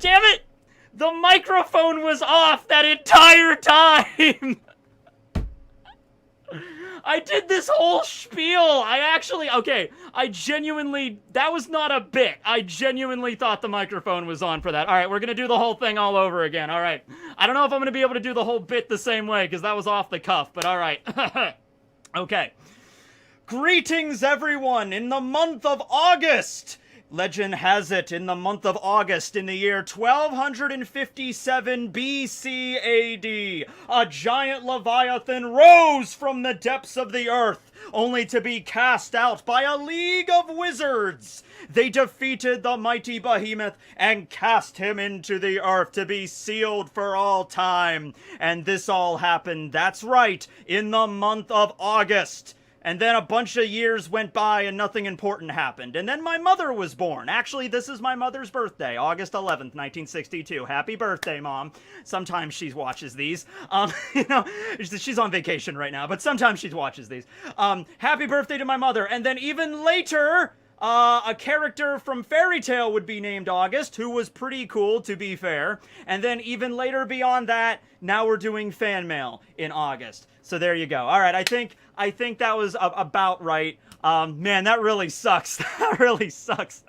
Damn it! The microphone was off that entire time! I did this whole spiel. I genuinely, that was not a bit. I genuinely thought the microphone was on for that. All right, we're going to do the whole thing all over again. All right. I don't know if I'm going to be able to do the whole bit the same way because that was off the cuff, but all right. Okay. Greetings, everyone, in the month of August. Legend has it, in the month of August, in the year 1257 BC AD, a giant leviathan rose from the depths of the earth, only to be cast out by a league of wizards. They defeated the mighty behemoth and cast him into the earth to be sealed for all time. And this all happened, that's right, in the month of August. And then a bunch of years went by and nothing important happened. And then my mother was born. Actually, this is my mother's birthday, August 11th, 1962. Happy birthday, Mom. Sometimes she watches these. She's on vacation right now, but sometimes she watches these. Happy birthday to my mother. And then even later, a character from Fairy Tail would be named August, who was pretty cool, to be fair. And then even later beyond that, now we're doing fan mail in August. So there you go. All right, I think that was about right. Man, that really sucks. That really sucks.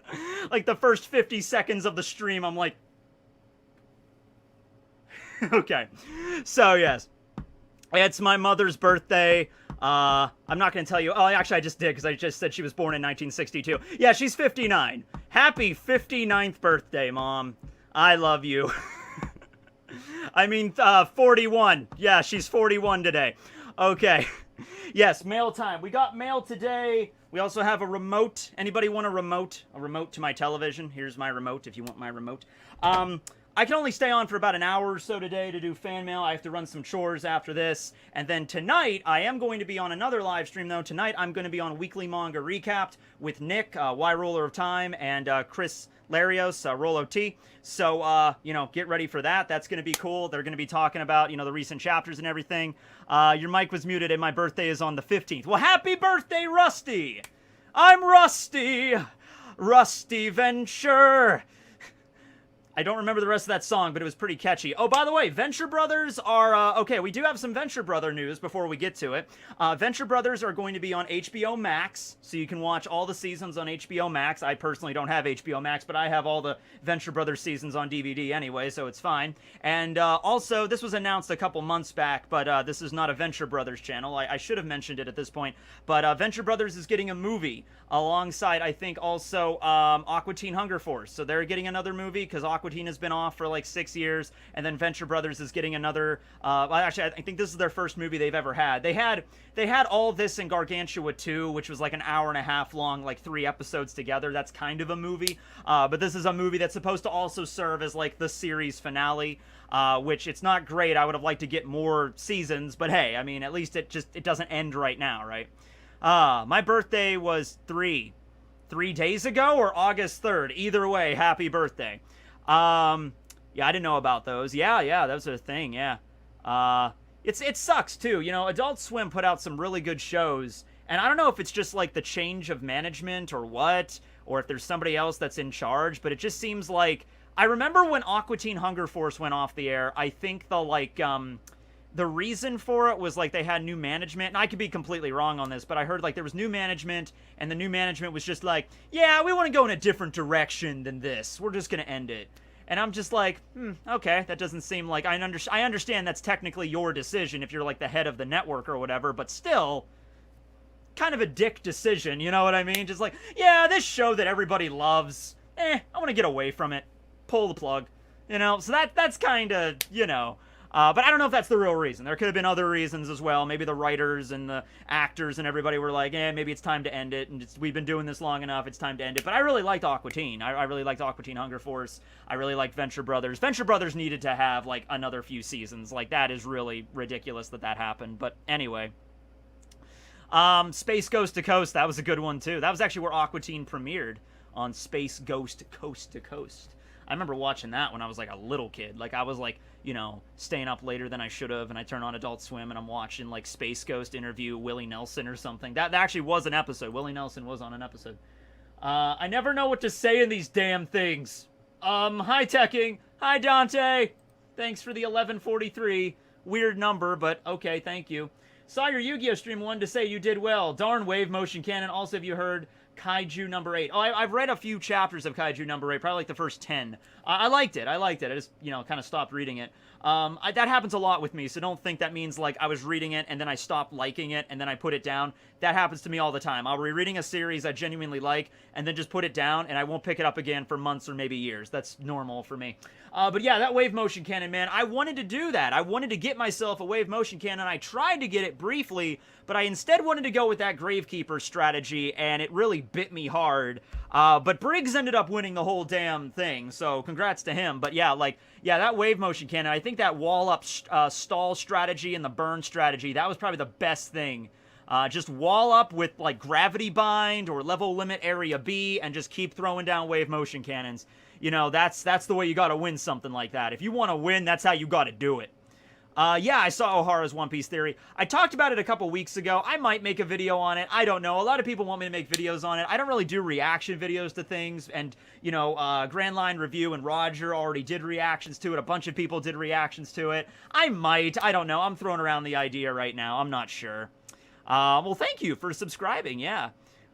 Like the first 50 seconds of the stream, I'm like... Okay. So, yes. It's my mother's birthday. I'm not going to tell you... Oh, actually, I just did, because I just said she was born in 1962. Yeah, she's 59. Happy 59th birthday, Mom. I love you. I mean, 41. Yeah, she's 41 today. Okay. Yes, mail time. We got mail today. We also have a remote. Anybody want a remote? A remote to my television? Here's my remote if you want my remote. I can only stay on for about an hour or so today to do fan mail. I have to run some chores after this. And then tonight, I am going to be on another live stream, though. Tonight, I'm going to be on Weekly Manga Recapped with Nick, Y Roller of Time, and Chris Larios, Rolo T. So, get ready for that. That's going to be cool. They're going to be talking about, the recent chapters and everything. Your mic was muted and my birthday is on the 15th. Well, happy birthday, Rusty! I'm Rusty! Rusty Venture! I don't remember the rest of that song, but it was pretty catchy. Oh, by the way, Venture Brothers are, okay, we do have some Venture Brother news before we get to it. Venture Brothers are going to be on HBO Max, so you can watch all the seasons on HBO Max. I personally don't have HBO Max, but I have all the Venture Brothers seasons on DVD anyway, so it's fine. And also, this was announced a couple months back, but this is not a Venture Brothers channel. I should have mentioned it at this point, but Venture Brothers is getting a movie alongside, I think, also Aqua Teen Hunger Force. So they're getting another movie, because Aqua Teen has been off for like 6 years, and then Venture Brothers is getting another, actually, I think this is their first movie they've ever had. They had All This and Gargantua 2, which was like an hour and a half long, like 3 episodes together. That's kind of a movie, but this is a movie that's supposed to also serve as like the series finale, which it's not great. I would have liked to get more seasons, but hey, I mean, at least it doesn't end right now, right? My birthday was 3 days ago, or August 3rd. Either way, happy birthday. Yeah, I didn't know about those. Yeah, that was a thing, yeah. It sucks, too. Adult Swim put out some really good shows, and I don't know if it's just, like, the change of management or what, or if there's somebody else that's in charge, but it just seems like... I remember when Aqua Teen Hunger Force went off the air, I think the reason for it was, like, they had new management, and I could be completely wrong on this, but I heard, like, there was new management, and the new management was just like, yeah, we want to go in a different direction than this. We're just going to end it. And I'm just like, okay, that doesn't seem like... I understand that's technically your decision if you're, like, the head of the network or whatever, but still, kind of a dick decision, you know what I mean? Just like, yeah, this show that everybody loves, I want to get away from it. Pull the plug. So that's kind of, but I don't know if that's the real reason. There could have been other reasons as well. Maybe the writers and the actors and everybody were like, maybe it's time to end it, and we've been doing this long enough, it's time to end it. But I really liked Aqua Teen. I really liked Aqua Teen Hunger Force. I really liked Venture Brothers. Venture Brothers needed to have, like, another few seasons. Like, that is really ridiculous that happened. But anyway. Space Ghost to Coast, that was a good one, too. That was actually where Aqua Teen premiered, on Space Ghost Coast to Coast. I remember watching that when I was, like, a little kid. Like, I was, like, staying up later than I should have, and I turn on Adult Swim, and I'm watching, like, Space Ghost interview Willie Nelson or something. That actually was an episode. Willie Nelson was on an episode. I never know what to say in these damn things. Hi, Tekking. Hi, Dante. Thanks for the 1143. Weird number, but okay, thank you. Saw your Yu-Gi-Oh! Stream, wanted to say you did well. Darn wave motion cannon. Also, have you heard Kaiju number 8? Oh, I've read a few chapters of Kaiju number 8, probably like the first 10. I liked it. I just, kind of stopped reading it. That happens a lot with me, so don't think that means, like, I was reading it, and then I stopped liking it, and then I put it down. That happens to me all the time. I'll be reading a series I genuinely like, and then just put it down, and I won't pick it up again for months or maybe years. That's normal for me. But yeah, that wave motion cannon, man, I wanted to do that. I wanted to get myself a wave motion cannon. I tried to get it briefly, but I instead wanted to go with that Gravekeeper strategy, and it really bit me hard. But Briggs ended up winning the whole damn thing, so congrats to him. But yeah, that wave motion cannon, I think that wall-up stall strategy and the burn strategy, that was probably the best thing. Just wall up with, like, gravity bind or level limit area B and just keep throwing down wave motion cannons. That's the way you gotta win something like that. If you want to win, that's how you gotta do it. Yeah, I saw Ohara's One Piece Theory. I talked about it a couple weeks ago. I might make a video on it. I don't know. A lot of people want me to make videos on it. I don't really do reaction videos to things. And, Grand Line Review and Roger already did reactions to it. A bunch of people did reactions to it. I might. I don't know. I'm throwing around the idea right now. I'm not sure. Well, thank you for subscribing. Yeah.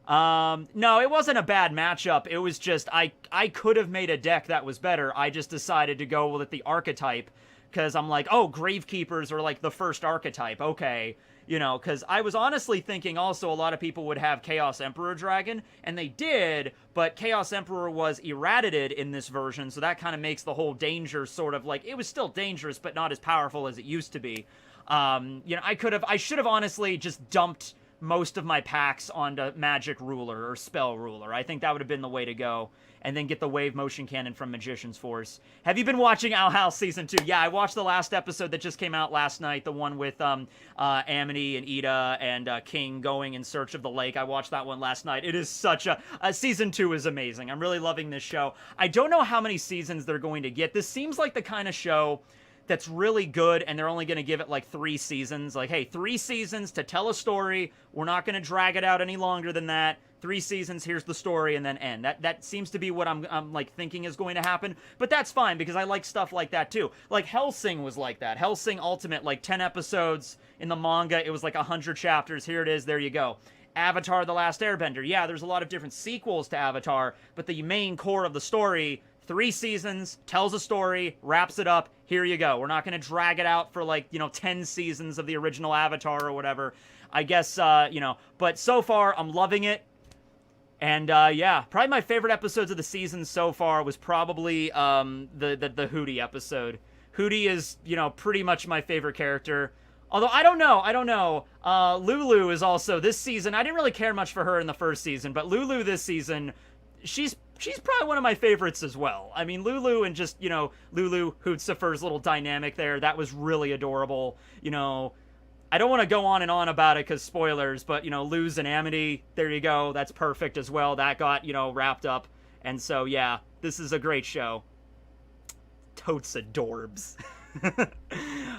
No, it wasn't a bad matchup. It was just, I could have made a deck that was better. I just decided to go with the archetype, because I'm like, oh, Gravekeepers are like the first archetype. Okay. Because I was honestly thinking also a lot of people would have Chaos Emperor Dragon, and they did, but Chaos Emperor was eradicated in this version, so that kind of makes the whole danger sort of like, it was still dangerous, but not as powerful as it used to be. I should have honestly just dumped most of my packs onto Magic Ruler or Spell Ruler. I think that would have been the way to go. And then get the Wave Motion Cannon from Magician's Force. Have you been watching Owl House Season 2? Yeah, I watched the last episode that just came out last night. The one with Amity and Ida and King going in search of the lake. I watched that one last night. It is such a... Season 2 is amazing. I'm really loving this show. I don't know how many seasons they're going to get. This seems like the kind of show that's really good, and they're only going to give it like 3 seasons. Like, hey, 3 seasons to tell a story. We're not going to drag it out any longer than that. 3 seasons, here's the story, and then end. That seems to be what I'm like thinking is going to happen. But that's fine, because I like stuff like that too. Like Hellsing was like that. Hellsing Ultimate, like 10 episodes in the manga. It was like 100 chapters. Here it is. There you go. Avatar: The Last Airbender. Yeah, there's a lot of different sequels to Avatar, but the main core of the story, 3 seasons, tells a story, wraps it up. Here you go. We're not going to drag it out for 10 seasons of the original Avatar or whatever. I guess, but so far I'm loving it. And, yeah, probably my favorite episodes of the season so far was probably, the Hootie episode. Hootie is, pretty much my favorite character. Although, I don't know. Lulu is also, this season, I didn't really care much for her in the first season, but Lulu this season, she's probably one of my favorites as well. I mean, Lulu and just, Lulu Hootsufer's little dynamic there, that was really adorable. I don't want to go on and on about it because spoilers, but, Luz and Amity, there you go. That's perfect as well. That got, wrapped up. And so, yeah, this is a great show. Totes adorbs.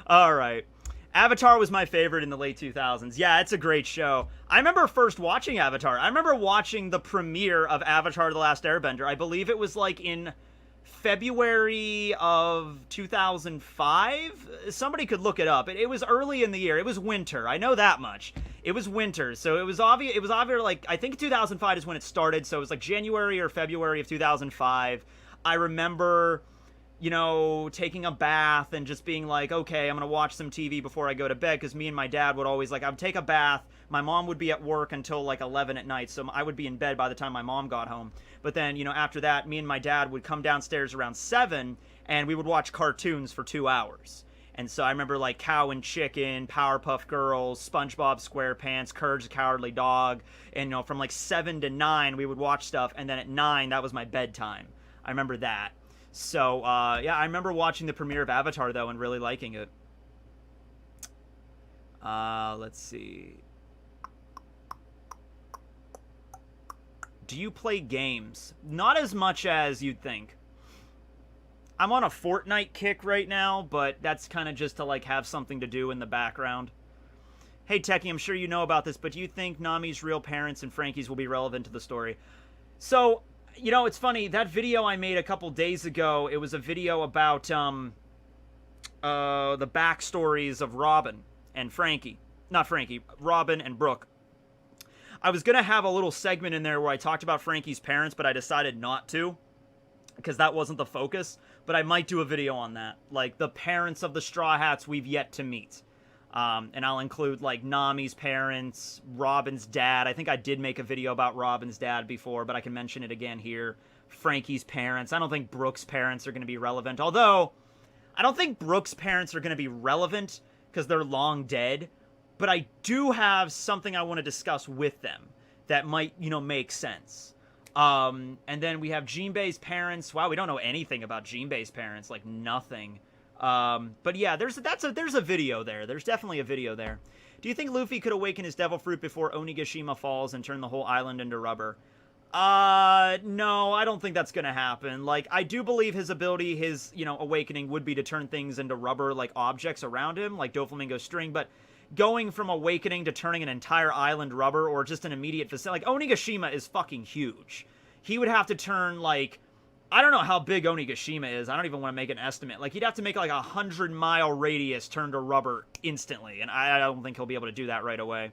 All right. Avatar was my favorite in the late 2000s. Yeah, it's a great show. I remember first watching Avatar. I remember watching the premiere of Avatar: The Last Airbender. I believe it was like in February of 2005. Somebody could look it up. It was early in the year. It was winter. I know that much. It was winter, so it was obvious. It was obvious. Like, I think 2005 is when it started. So it was like January or February of 2005. I remember, taking a bath and just being like, okay, I'm gonna watch some TV before I go to bed, because me and my dad would always I'd take a bath. My mom would be at work until like 11 at night, so I would be in bed by the time my mom got home. But then, after that, me and my dad would come downstairs around 7, and we would watch cartoons for 2 hours. And so I remember like Cow and Chicken, Powerpuff Girls, SpongeBob SquarePants, Courage the Cowardly Dog, and from like 7 to 9 we would watch stuff, and then at 9 that was my bedtime. I remember that. So, yeah, I remember watching the premiere of Avatar, though, and really liking it. Let's see. Do you play games? Not as much as you'd think. I'm on a Fortnite kick right now, but that's kind of just to, have something to do in the background. Hey, Techie, I'm sure you know about this, but do you think Nami's real parents and Frankie's will be relevant to the story? So, You know, it's funny, that video I made a couple days ago, it was a video about the backstories of Robin and Frankie. Not Frankie, Robin and Brooke. I was going to have a little segment in there where I talked about Frankie's parents, but I decided not to, because that wasn't the focus. But I might do a video on that, like the parents of the Straw Hats we've yet to meet. And I'll include, like, Nami's parents, Robin's dad. I think I did make a video about Robin's dad before, but I can mention it again here. Frankie's parents. I don't think Brooke's parents are going to be relevant. Although, I don't think Brooke's parents are going to be relevant because they're long dead. But I do have something I want to discuss with them that might, you know, make sense. And then we have Jinbei's parents. Wow, we don't know anything about Jinbei's parents. Like, nothing. But yeah, there's a video there. There's definitely a video there. Do you think Luffy could awaken his devil fruit before Onigashima falls and turn the whole island into rubber? No, I don't think that's gonna happen. Like, I do believe his ability, his, you know, awakening would be to turn things into rubber, like, objects around him, like Doflamingo string, but going from awakening to turning an entire island rubber or just an immediate facility, like, Onigashima is fucking huge. He would have to turn, like, I don't know how big Onigashima is. I don't even want to make an estimate. Like, he'd have to make, like, 100-mile radius turn to rubber instantly, and I don't think he'll be able to do that right away.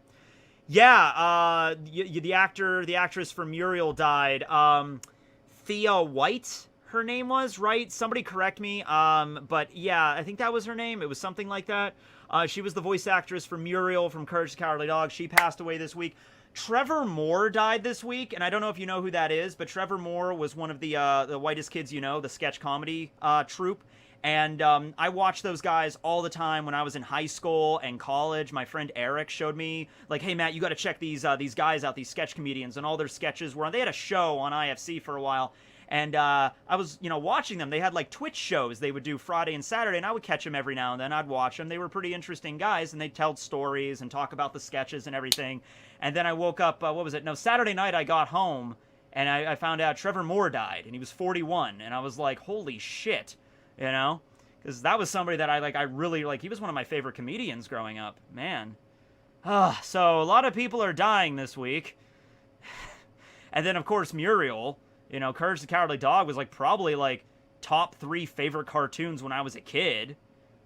Yeah, the actress for Muriel died. Thea White, her name was, right? Somebody correct me. But yeah, I think that was her name. It was something like that. She was the voice actress for Muriel from Courage the Cowardly Dog. She passed away this week. Trevor Moore died this week, and I don't know if you know who that is, but Trevor Moore was one of the Whitest Kids You Know, the sketch comedy troupe. And I watched those guys all the time when I was in high school and college. My friend Eric showed me, like, hey, Matt, you got to check these guys out, these sketch comedians, and all their sketches were on. They had a show on IFC for a while, and I was, you know, watching them. They had, like, Twitch shows they would do Friday and Saturday, and I would catch them every now and then. I'd watch them. They were pretty interesting guys, and they'd tell stories and talk about the sketches and everything. And then I woke up, Saturday night I got home, and I found out Trevor Moore died, and he was 41, and I was like, holy shit. You know, because that was somebody that I really, he was one of my favorite comedians growing up, man. So a lot of people are dying this week. And then, of course, Muriel, you know, Courage the Cowardly Dog was, like, probably, like, top 3 favorite cartoons when I was a kid.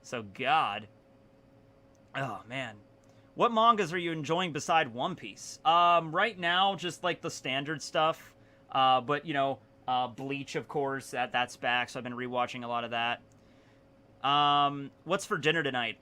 So, God. Oh, man. What mangas are you enjoying beside One Piece? Right now, just, like, the standard stuff. But, you know, Bleach, of course, that's back, so I've been rewatching a lot of that. What's for dinner tonight?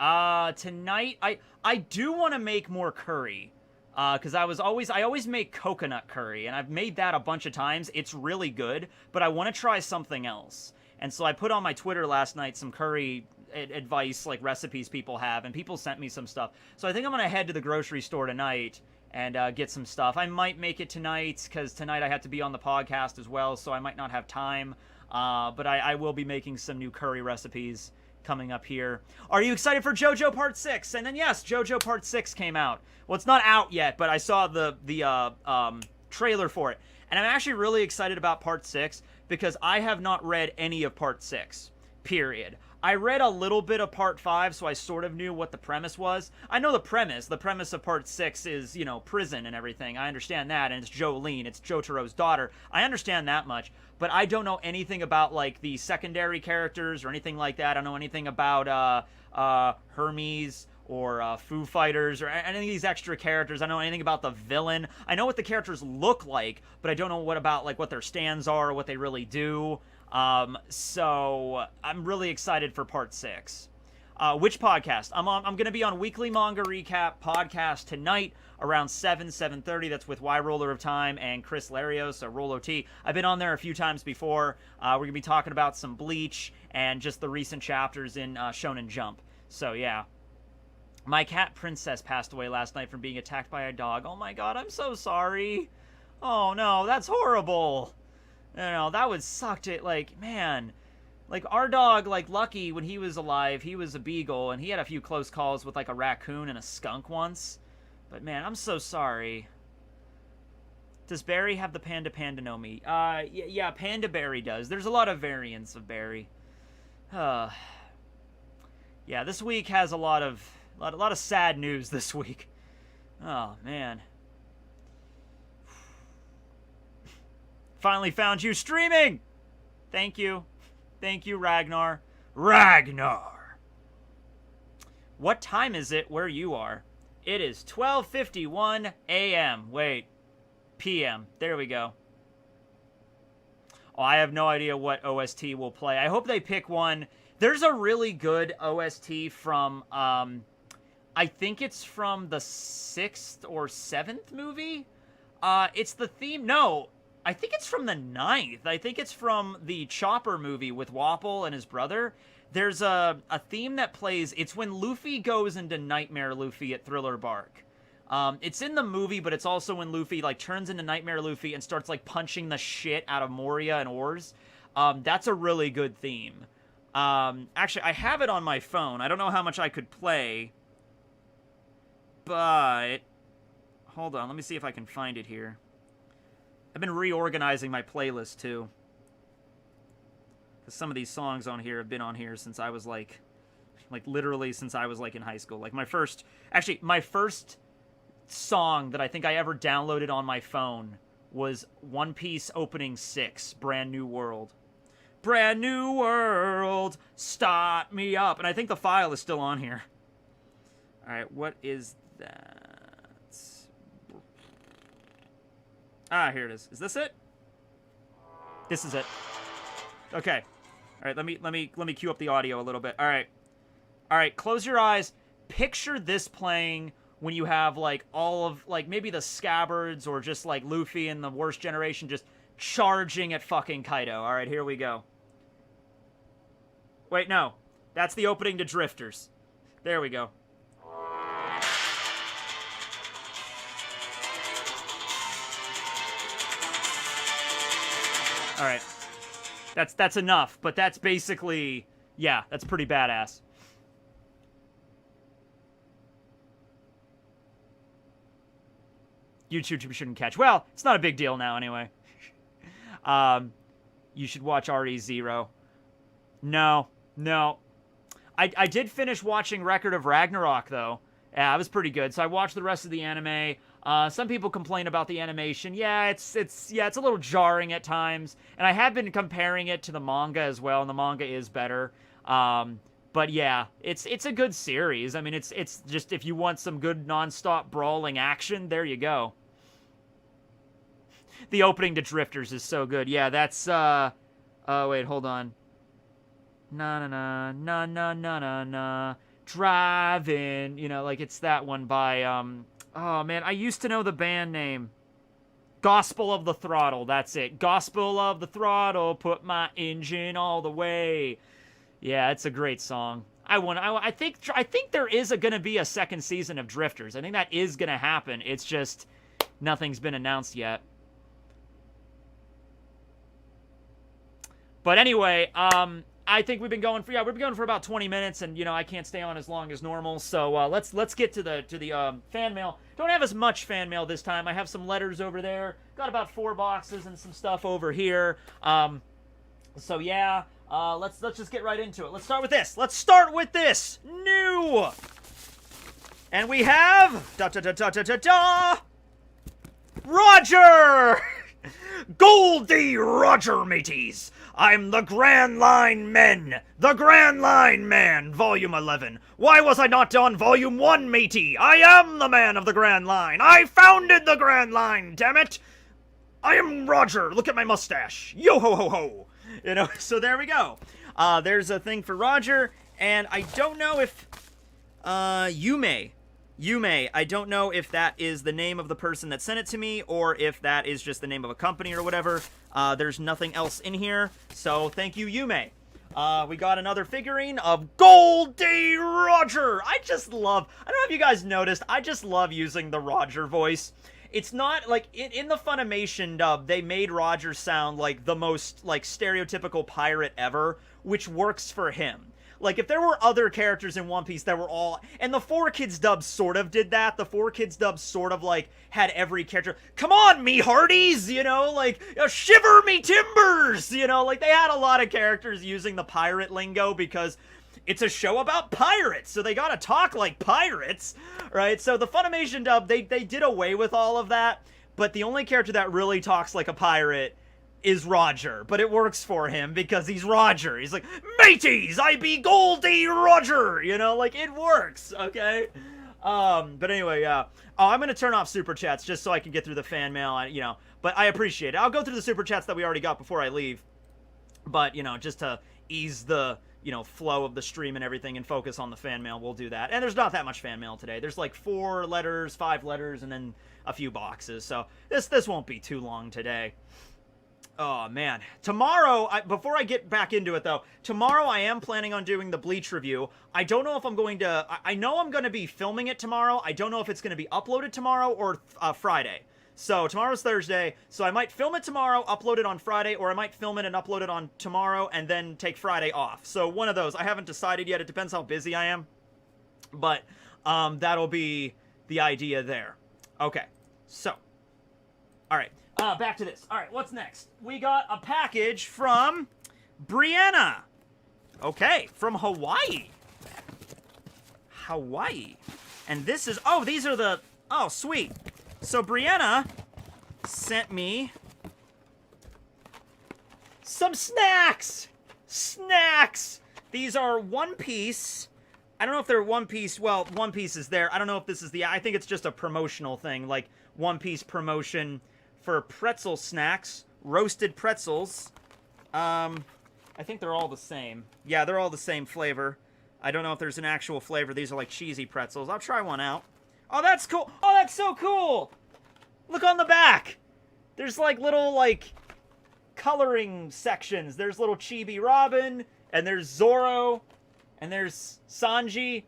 Tonight, I do want to make more curry, because I always make coconut curry, and I've made that a bunch of times. It's really good, but I want to try something else. And so I put on my Twitter last night some curry advice, like recipes people have, and people sent me some stuff. So I think I'm going to head to the grocery store tonight and get some stuff. I might make it tonight, because tonight I have to be on the podcast as well, so I might not have time. But I will be making some new curry recipes coming up here. Are you excited for JoJo Part 6? And then, yes, JoJo Part 6 came out. Well, it's not out yet, but I saw the trailer for it. And I'm actually really excited about Part 6, because I have not read any of Part 6, period. I read a little bit of Part 5, so I sort of knew what the premise was. I know the premise. The premise of Part 6 is, you know, prison and everything. I understand that, and it's Jolene. It's Jotaro's daughter. I understand that much, but I don't know anything about, like, the secondary characters or anything like that. I don't know anything about Hermes or Foo Fighters or any of these extra characters. I don't know anything about the villain. I know what the characters look like, but I don't know what about, like, what their stands are or what they really do. So I'm really excited for Part 6. Which podcast? I'm going to be on Weekly Manga Recap podcast tonight around 7:30. That's with Y Roller of Time and Chris Larios, Rolo T. I've been on there a few times before. We're going to be talking about some Bleach and just the recent chapters in Shonen Jump. So, yeah. My cat Princess passed away last night from being attacked by a dog. Oh my god, I'm so sorry. Oh no, that's horrible. You know, that would suck to, like, man. Like, our dog, like, Lucky, when he was alive, he was a beagle, and he had a few close calls with, like, a raccoon and a skunk once. But, man, I'm so sorry. Does Barry have the Panda Pandanomi? Yeah, Panda Barry does. There's a lot of variants of Barry. Yeah, this week has a lot of sad news this week. Oh, man. Finally found you streaming! Thank you. Thank you, Ragnar. Ragnar! What time is it where you are? It is 12:51 a.m. Wait. p.m. There we go. Oh, I have no idea what OST will play. I hope they pick one. There's a really good OST from, I think it's from the 6th or 7th movie? It's the theme... No, I think it's from the 9th. I think it's from the Chopper movie with Wapple and his brother. There's a theme that plays... It's when Luffy goes into Nightmare Luffy at Thriller Bark. It's in the movie, but it's also when Luffy, like, turns into Nightmare Luffy and starts, like, punching the shit out of Moria and Oars. That's a really good theme. Actually, I have it on my phone. I don't know how much I could play. But... Hold on, let me see if I can find it here. I've been reorganizing my playlist, too. Because some of these songs on here have been on here since I was, like, literally since I was, like, in high school. Like, my first song that I think I ever downloaded on my phone was One Piece Opening 6, Brand New World. Brand New World, start me up. And I think the file is still on here. Alright, what is that? Ah, here it is. Is this it? This is it. Okay. Alright, let me cue up the audio a little bit. Alright, close your eyes. Picture this playing when you have, like, all of, like, maybe the Scabbards or just, like, Luffy and the Worst Generation just charging at fucking Kaido. Alright, here we go. Wait, no. That's the opening to Drifters. There we go. Alright. That's enough, but that's basically... Yeah, that's pretty badass. YouTube shouldn't catch. Well, it's not a big deal now anyway. You should watch RE0. No. I did finish watching Record of Ragnarok, though. Yeah, it was pretty good. So I watched the rest of the anime. Some people complain about the animation. Yeah, it's a little jarring at times. And I have been comparing it to the manga as well, and the manga is better. But yeah, it's a good series. I mean, it's just, if you want some good non-stop brawling action, there you go. The opening to Drifters is so good. Yeah, that's, oh, wait, hold on. Na-na-na, driving. You know, like, it's that one by, oh, man, I used to know the band name. Gospel of the Throttle, that's it. Gospel of the Throttle, put my engine all the way. Yeah, it's a great song. I think there is going to be a second season of Drifters. I think that is going to happen. It's just nothing's been announced yet. But anyway, I think we've been going for about 20 minutes, and you know I can't stay on as long as normal. So let's get to the fan mail. Don't have as much fan mail this time. I have some letters over there. Got about 4 boxes and some stuff over here. So yeah. Let's just get right into it. Let's start with this. New. And we have Roger. Goldie Roger, mateys. I'm the Grand Line Men. The Grand Line Man, Volume 11. Why was I not on Volume 1, matey? I am the man of the Grand Line. I founded the Grand Line, damn it. I am Roger. Look at my mustache. Yo ho ho ho. You know, so there we go. There's a thing for Roger, and I don't know if, Yume, I don't know if that is the name of the person that sent it to me, or if that is just the name of a company or whatever. There's nothing else in here, so thank you, Yume. We got another figurine of Goldie Roger. I don't know if you guys noticed, I just love using the Roger voice. It's not, like, in the Funimation dub, they made Roger sound like the most, like, stereotypical pirate ever, which works for him. Like, if there were other characters in One Piece that were all... And the 4Kids dub sort of did that. The 4Kids dub sort of, like, had every character... Come on, me hearties! You know, like, shiver me timbers! You know, like, they had a lot of characters using the pirate lingo because... It's a show about pirates, so they gotta talk like pirates, right? So the Funimation dub, they did away with all of that, but the only character that really talks like a pirate is Roger, but it works for him because he's Roger. He's like, mateys, I be Goldie Roger, you know, like, it works, okay? But anyway, yeah. Oh, I'm gonna turn off super chats just so I can get through the fan mail, you know, but I appreciate it. I'll go through the super chats that we already got before I leave, but, you know, just to ease the, you know, flow of the stream and everything and focus on the fan mail, we'll do that. And there's not that much fan mail today. There's like 4 letters, 5 letters, and then a few boxes, so this won't be too long today. Oh, man. Tomorrow, before I get back into it, though, tomorrow I am planning on doing the Bleach review. I don't know if I'm going to... I know I'm going to be filming it tomorrow. I don't know if it's going to be uploaded tomorrow or Friday. So, tomorrow's Thursday, so I might film it tomorrow, upload it on Friday, or I might film it and upload it on tomorrow, and then take Friday off. So, one of those. I haven't decided yet. It depends how busy I am. But, that'll be the idea there. Okay. So. Alright. Back to this. Alright, what's next? We got a package from Brianna. Okay, from Hawaii. Hawaii. And this is... Oh, these are the... Oh, sweet. So Brianna sent me some snacks. Snacks. These are One Piece. I don't know if they're One Piece. Well, One Piece is there. I don't know if this is the... I think it's just a promotional thing. Like, One Piece promotion for pretzel snacks. Roasted pretzels. I think they're all the same. Yeah, they're all the same flavor. I don't know if there's an actual flavor. These are like cheesy pretzels. I'll try one out. Oh, that's cool. Oh, that's so cool. Look on the back. There's like little like coloring sections. There's little Chibi Robin, and there's Zoro, and there's Sanji.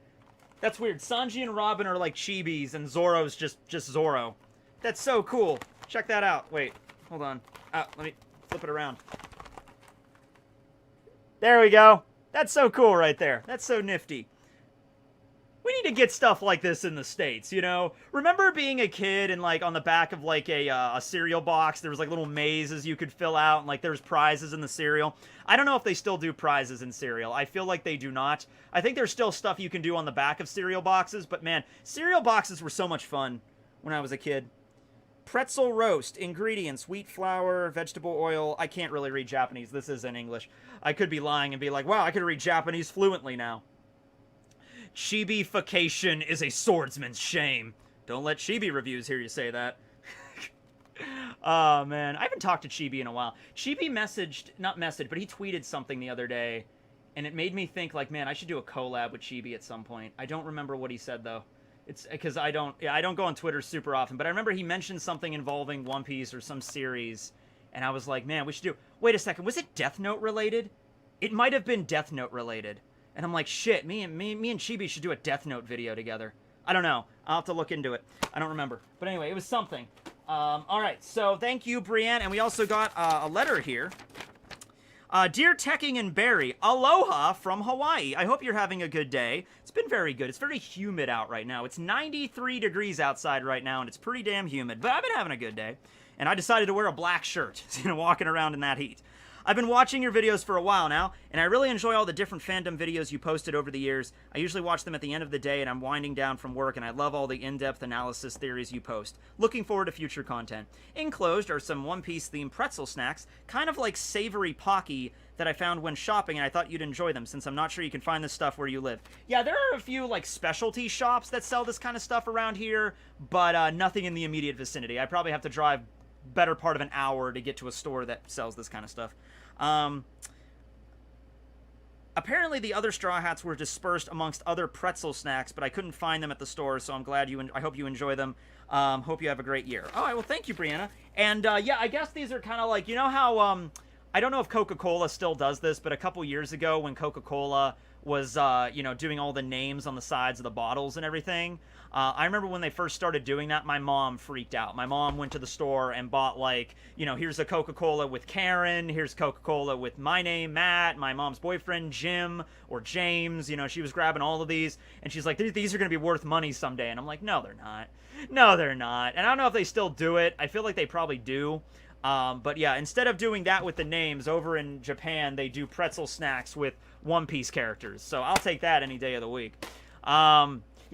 That's weird. Sanji and Robin are like Chibis, and Zoro's just Zoro. That's so cool. Check that out. Wait, hold on. Let me flip it around. There we go. That's so cool right there. That's so nifty. We need to get stuff like this in the States, you know? Remember being a kid and, like, on the back of, like, a cereal box, there was, like, little mazes you could fill out, and, like, there's prizes in the cereal? I don't know if they still do prizes in cereal. I feel like they do not. I think there's still stuff you can do on the back of cereal boxes, but, man, cereal boxes were so much fun when I was a kid. Pretzel roast. Ingredients. Wheat flour, vegetable oil. I can't really read Japanese. This is in English. I could be lying and be like, wow, I could read Japanese fluently now. Chibi-fication is a swordsman's shame. Don't let Chibi reviews hear you say that. Oh, man. I haven't talked to Chibi in a while. Chibi not messaged, but he tweeted something the other day, and it made me think, like, man, I should do a collab with Chibi at some point. I don't remember what he said, though. It's because I don't go on Twitter super often, but I remember he mentioned something involving One Piece or some series, and I was like, man, we should do... Wait a second, was it Death Note related? It might have been Death Note related. And I'm like, shit, me and Chibi should do a Death Note video together. I don't know. I'll have to look into it. I don't remember. But anyway, it was something. Alright, so thank you, Brienne. And we also got a letter here. Dear Tekking and Barry, aloha from Hawaii. I hope you're having a good day. It's been very good. It's very humid out right now. It's 93 degrees outside right now, and it's pretty damn humid. But I've been having a good day. And I decided to wear a black shirt, you know, walking around in that heat. I've been watching your videos for a while now, and I really enjoy all the different fandom videos you posted over the years. I usually watch them at the end of the day, and I'm winding down from work, and I love all the in-depth analysis theories you post. Looking forward to future content. Enclosed are some One Piece themed pretzel snacks, kind of like savory Pocky, that I found when shopping, and I thought you'd enjoy them, since I'm not sure you can find this stuff where you live. Yeah, there are a few, like, specialty shops that sell this kind of stuff around here, but nothing in the immediate vicinity. I probably have to drive better part of an hour to get to a store that sells this kind of stuff. Apparently the other Straw Hats were dispersed amongst other pretzel snacks, but I couldn't find them at the store, so I'm glad I hope you enjoy them. Hope you have a great year. All right, well, thank you, Brianna. And, yeah, I guess these are kind of like, you know how, I don't know if Coca-Cola still does this, but a couple years ago when Coca-Cola was, you know, doing all the names on the sides of the bottles and everything, I remember when they first started doing that, my mom freaked out. My mom went to the store and bought, like, you know, here's a Coca-Cola with Karen, here's Coca-Cola with my name, Matt, my mom's boyfriend, Jim, or James, you know, she was grabbing all of these, and she's like, these are going to be worth money someday, and I'm like, no, they're not. No, they're not. And I don't know if they still do it. I feel like they probably do. But yeah, instead of doing that with the names, over in Japan, they do pretzel snacks with One Piece characters. So I'll take that any day of the week.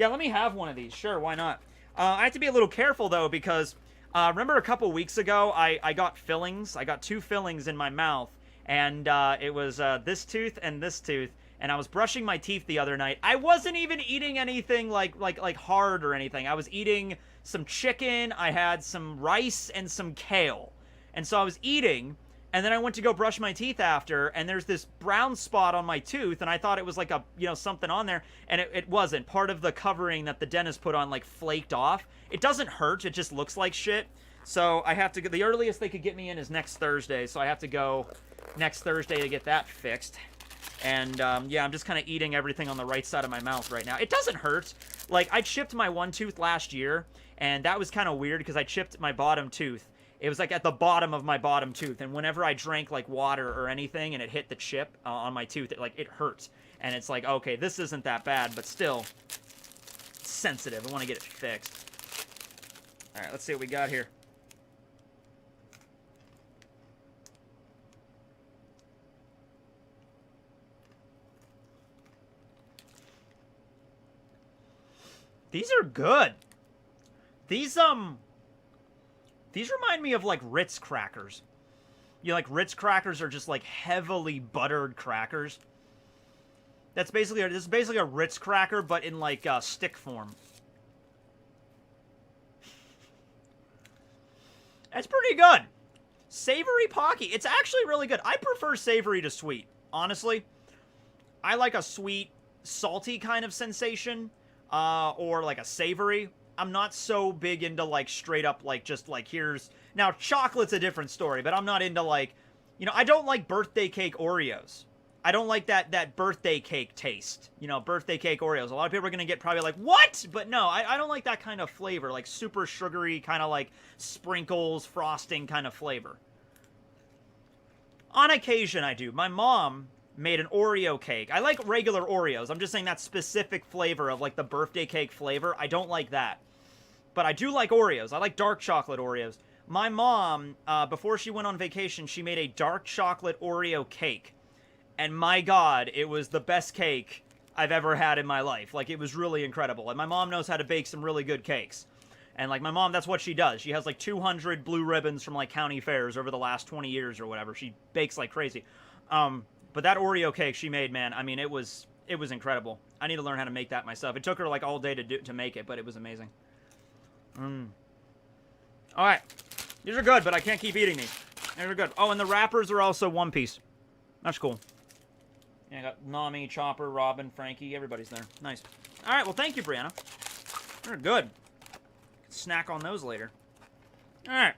Yeah, let me have one of these. Sure, why not? I have to be a little careful, though, because Remember a couple weeks ago, I got fillings. I got 2 fillings in my mouth, and it was this tooth and this tooth. And I was brushing my teeth the other night. I wasn't even eating anything like hard or anything. I was eating some chicken. I had some rice and some kale, and so I was eating. And then I went to go brush my teeth after, and there's this brown spot on my tooth, and I thought it was like a, something on there, and it wasn't. Part of the covering that the dentist put on, like, flaked off. It doesn't hurt, it just looks like shit. So I have to go, the earliest they could get me in is next Thursday, so I have to go next Thursday to get that fixed. And, yeah, I'm just kind of eating everything on the right side of my mouth right now. It doesn't hurt. Like, I chipped my one tooth last year, and that was kind of weird, because I chipped my bottom tooth. It was like at the bottom of my bottom tooth, and whenever I drank like water or anything and it hit the chip on my tooth, it hurts. And it's like, okay, this isn't that bad, but still, it's sensitive. I want to get it fixed. All right, let's see what we got here. These are good. These remind me of, like, Ritz crackers. Like, Ritz crackers are just, like, heavily buttered crackers. This is basically a Ritz cracker, but in, like, stick form. That's pretty good. Savory Pocky. It's actually really good. I prefer savory to sweet, honestly. I like a sweet, salty kind of sensation, or, like, a savory. I'm not so big into, like, straight up, like, just, like, here's... Now, chocolate's a different story, but I'm not into, like... I don't like birthday cake Oreos. I don't like that birthday cake taste. Birthday cake Oreos. A lot of people are going to get probably like, what? But no, I don't like that kind of flavor. Like, super sugary, kind of like sprinkles, frosting kind of flavor. On occasion, I do. My mom made an Oreo cake. I like regular Oreos. I'm just saying that specific flavor of, like, the birthday cake flavor. I don't like that. But I do like Oreos. I like dark chocolate Oreos. My mom, before she went on vacation, she made a dark chocolate Oreo cake. And my God, it was the best cake I've ever had in my life. Like, it was really incredible. And my mom knows how to bake some really good cakes. And, like, my mom, that's what she does. She has, like, 200 blue ribbons from, like, county fairs over the last 20 years or whatever. She bakes like crazy. But that Oreo cake she made, man, I mean, it was incredible. I need to learn how to make that myself. It took her, like, all day to make it, but it was amazing. Alright. These are good, but I can't keep eating these. These are good. Oh, and the wrappers are also one piece. That's cool. Yeah, I got Nami, Chopper, Robin, Frankie. Everybody's there. Nice. Alright, well, thank you, Brianna. They're good. Snack on those later. Alright.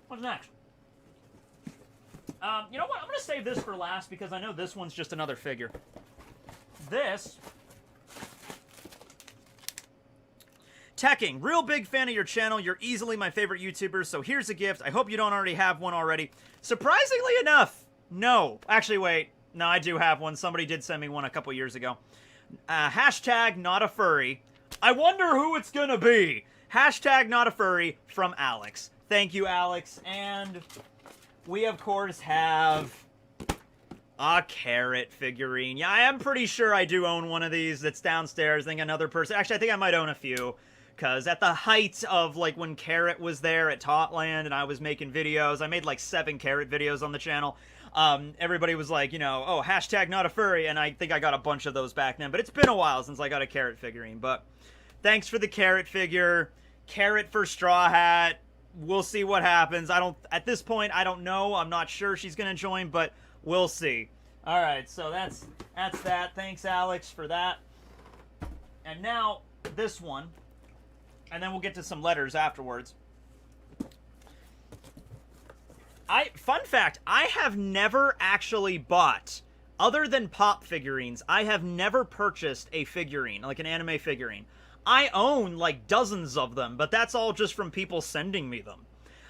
What's next? You know what? I'm going to save this for last because I know this one's just another figure. This... Tekking, real big fan of your channel. You're easily my favorite YouTuber, so here's a gift. I hope you don't already have one already. Surprisingly enough, no. Actually, wait. No, I do have one. Somebody did send me one a couple years ago. Hashtag not a furry. I wonder who it's gonna be. Hashtag not a furry from Alex. Thank you, Alex. And we, of course, have a carrot figurine. Yeah, I am pretty sure I do own one of these that's downstairs. I think another person... Actually, I think I might own a few. Because at the height of, like, when Carrot was there at Totland and I was making videos, I made, like, 7 Carrot videos on the channel. Everybody was like, oh, hashtag not a furry, and I think I got a bunch of those back then. But it's been a while since I got a Carrot figurine. But thanks for the Carrot figure. Carrot for Straw Hat. We'll see what happens. At this point, I don't know. I'm not sure she's going to join, but we'll see. All right, so that's that. Thanks, Alex, for that. And now, this one. And then we'll get to some letters afterwards. Fun fact, I have never actually bought, other than pop figurines, I have never purchased a figurine, like an anime figurine. I own, like, dozens of them, but that's all just from people sending me them.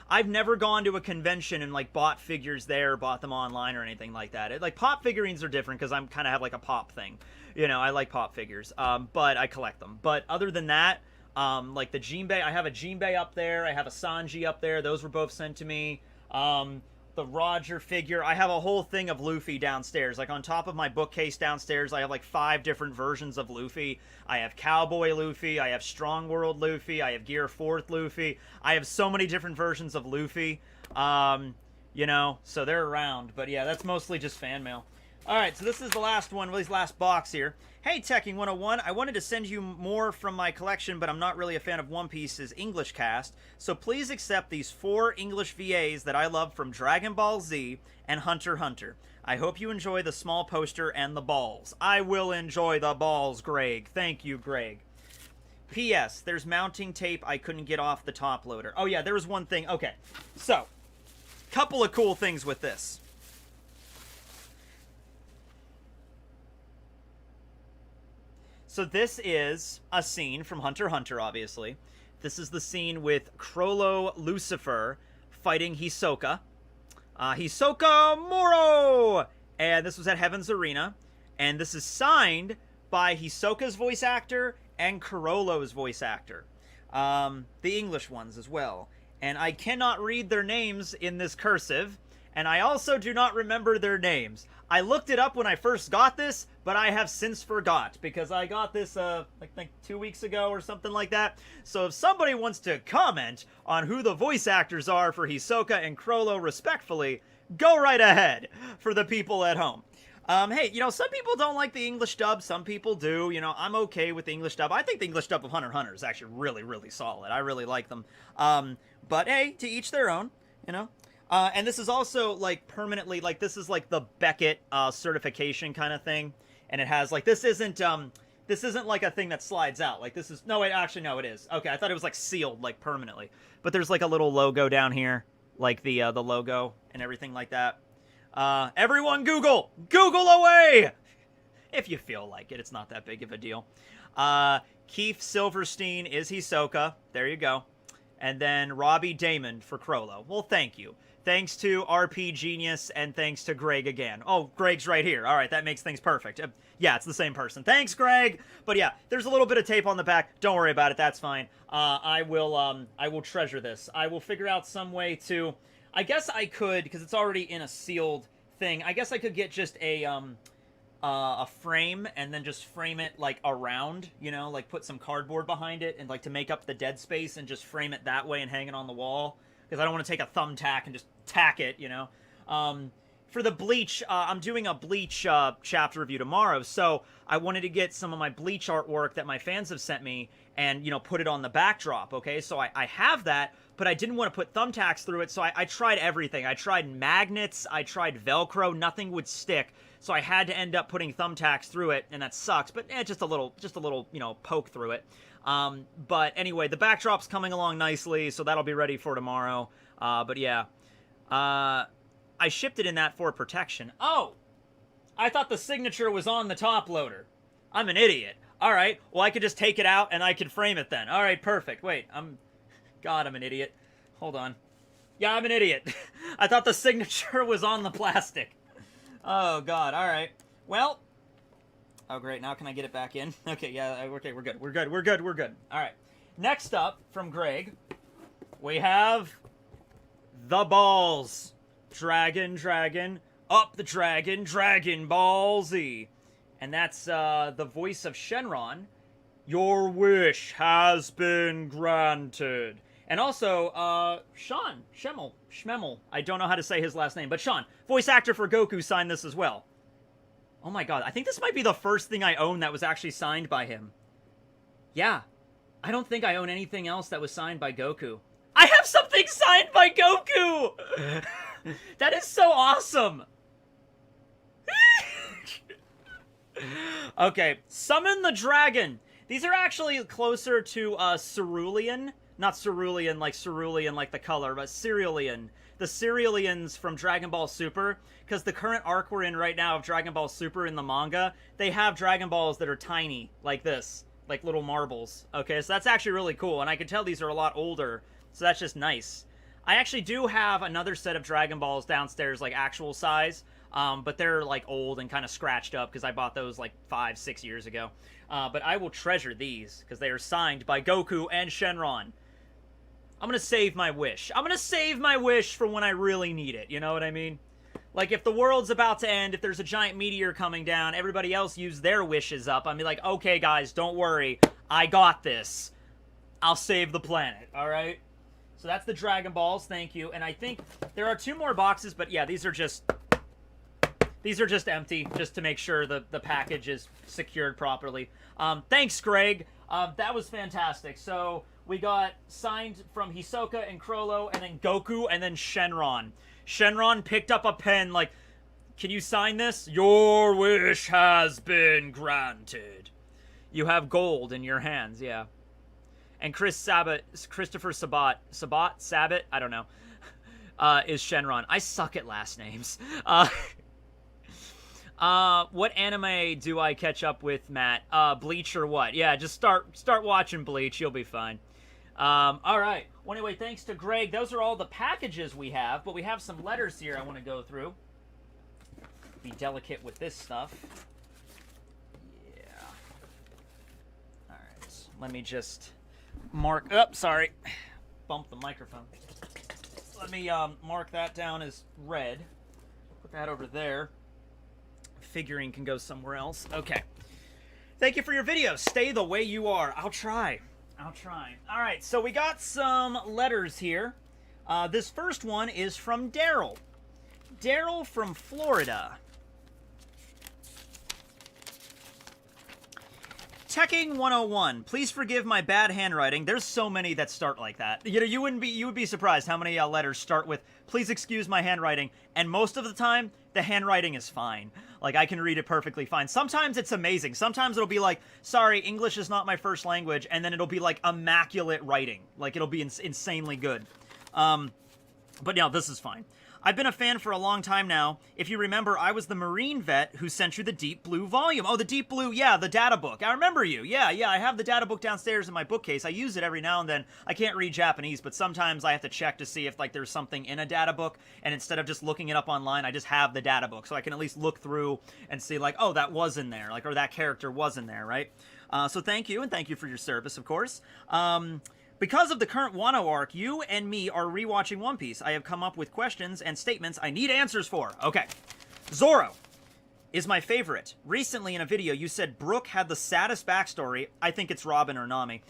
I've never gone to a convention and, like, bought figures there, bought them online or anything like that. Like, pop figurines are different because I'm kind of have, like, a pop thing. I like pop figures, but I collect them. But other than that, like the Jinbei, I have a Jinbei up there, I have a Sanji up there, those were both sent to me. The the Roger figure. I have a whole thing of Luffy downstairs. Like, on top of my bookcase downstairs, I have like 5 different versions of Luffy. I have Cowboy Luffy, I have Strong World Luffy, I have Gear 4th Luffy. I have so many different versions of Luffy. You know, so they're around. But yeah, that's mostly just fan mail. Alright, so this is the last one, really last box here. Hey, Tekking101, I wanted to send you more from my collection, but I'm not really a fan of One Piece's English cast, so please accept these 4 English VAs that I love from Dragon Ball Z and Hunter x Hunter. I hope you enjoy the small poster and the balls. I will enjoy the balls, Greg. Thank you, Greg. P.S. There's mounting tape I couldn't get off the top loader. Oh yeah, there was one thing. Okay, so, couple of cool things with this. So this is a scene from Hunter x Hunter, obviously. This is the scene with Crollo Lucifer fighting Hisoka. Hisoka Moro! And this was at Heaven's Arena. And this is signed by Hisoka's voice actor and Crollo's voice actor. The English ones as well. And I cannot read their names in this cursive. And I also do not remember their names. I looked it up when I first got this, but I have since forgot, because I got this, like 2 weeks ago or something like that. So if somebody wants to comment on who the voice actors are for Hisoka and Crollo respectfully, go right ahead for the people at home. Hey, you know, some people don't like the English dub, some people do. You know, I'm okay with the English dub. I think the English dub of Hunter x Hunter is actually really, really solid. I really like them. But hey, to each their own, you know. And this is also, like, permanently, like, this is, like, the Beckett, certification kind of thing. And it has, like, this isn't, like, a thing that slides out. Like, this is, no, wait, actually, no, it is. Okay, I thought it was, like, sealed, like, permanently. But there's, like, a little logo down here. Like, the logo and everything like that. Everyone Google! Google away! If you feel like it, it's not that big of a deal. Keith Silverstein is Hisoka. There you go. And then Robbie Damon for Crollo. Well, thank you. Thanks to RP Genius, and thanks to Greg again. Oh, Greg's right here. All right, that makes things perfect. Yeah, it's the same person. Thanks, Greg! But yeah, there's a little bit of tape on the back. Don't worry about it. That's fine. I will treasure this. I will figure out some way to... I guess I could, because it's already in a sealed thing, I guess I could get just a frame, and then just frame it, like, around, you know, like, put some cardboard behind it, and, like, to make up the dead space, and just frame it that way and hang it on the wall. Because I don't want to take a thumbtack and just tack it, you know. For the Bleach, I'm doing a Bleach chapter review tomorrow, so I wanted to get some of my Bleach artwork that my fans have sent me and, you know, put it on the backdrop, okay? So I have that, but I didn't want to put thumbtacks through it, so I tried everything. I tried magnets, I tried Velcro, nothing would stick, so I had to end up putting thumbtacks through it, and that sucks, but just a little, you know, poke through it. But anyway, the backdrop's coming along nicely, so that'll be ready for tomorrow. But yeah. I shipped it in that for protection. Oh! I thought the signature was on the top loader. I'm an idiot. Alright, well I could just take it out and I could frame it then. Alright, perfect. Wait, God, I'm an idiot. Hold on. Yeah, I'm an idiot. I thought the signature was on the plastic. Oh, God, alright. Well... Oh, great. Now can I get it back in? Okay, yeah, okay, we're good. We're good. All right. Next up, from Greg, we have the balls. Dragon, up the dragon, Dragon Ball Z. And that's the voice of Shenron. Your wish has been granted. And also, Sean, Schmemmel. I don't know how to say his last name, but Sean, voice actor for Goku, signed this as well. Oh my god, I think this might be the first thing I own that was actually signed by him. Yeah. I don't think I own anything else that was signed by Goku. I have something signed by Goku! That is so awesome! Okay, Summon the Dragon. These are actually closer to Cerulean. Not Cerulean like the color, but Cerulean. The Ceruleans from Dragon Ball Super, because the current arc we're in right now of Dragon Ball Super in the manga, they have Dragon Balls that are tiny, like this, like little marbles. Okay, so that's actually really cool, and I can tell these are a lot older, so that's just nice. I actually do have another set of Dragon Balls downstairs, like actual size, but they're like old and kind of scratched up because I bought those like 5-6 years ago. But I will treasure these because they are signed by Goku and Shenron. I'm gonna save my wish. I'm gonna save my wish for when I really need it. You know what I mean? Like, if the world's about to end, if there's a giant meteor coming down, everybody else used their wishes up. I'd be like, okay, guys, don't worry. I got this. I'll save the planet, alright? So that's the Dragon Balls, thank you. And I think there are 2 more boxes, but yeah, these are just empty, just to make sure the package is secured properly. Thanks, Greg. That was fantastic. So we got signed from Hisoka and Chrollo, and then Goku, and then Shenron. Shenron picked up a pen like, can you sign this? Your wish has been granted. You have gold in your hands, yeah. And Christopher Sabat, I don't know, is Shenron. I suck at last names. What anime do I catch up with, Matt? Bleach or what? Yeah, just start watching Bleach. You'll be fine. All right. Well, anyway, thanks to Greg. Those are all the packages we have, but we have some letters here I want to go through. Be delicate with this stuff. Yeah. All right. Let me just mark... Oh, sorry. Bump the microphone. Let me mark that down as red. Put that over there. Figuring can go somewhere else. Okay. Thank you for your video. Stay the way you are. I'll try. All right, so we got some letters here. This first one is from Daryl. Daryl from Florida. Tekking101. Please forgive my bad handwriting. There's so many that start like that. You know, you would be surprised how many letters start with, please excuse my handwriting, and most of the time, the handwriting is fine. Like, I can read it perfectly fine. Sometimes it's amazing. Sometimes it'll be like, sorry, English is not my first language, and then it'll be like immaculate writing. Like, it'll be insanely good. But yeah, this is fine. I've been a fan for a long time now. If you remember, I was the Marine vet who sent you the Deep Blue volume. Oh, the Deep Blue, yeah, the data book. I remember you. Yeah, I have the data book downstairs in my bookcase. I use it every now and then. I can't read Japanese, but sometimes I have to check to see if, like, there's something in a data book, and instead of just looking it up online, I just have the data book, so I can at least look through and see, like, oh, that was in there, like, or that character was in there, right? So thank you, and thank you for your service, of course. Because of the current Wano arc, you and me are rewatching One Piece. I have come up with questions and statements I need answers for. Okay. Zoro is my favorite. Recently in a video, you said Brook had the saddest backstory. I think it's Robin or Nami.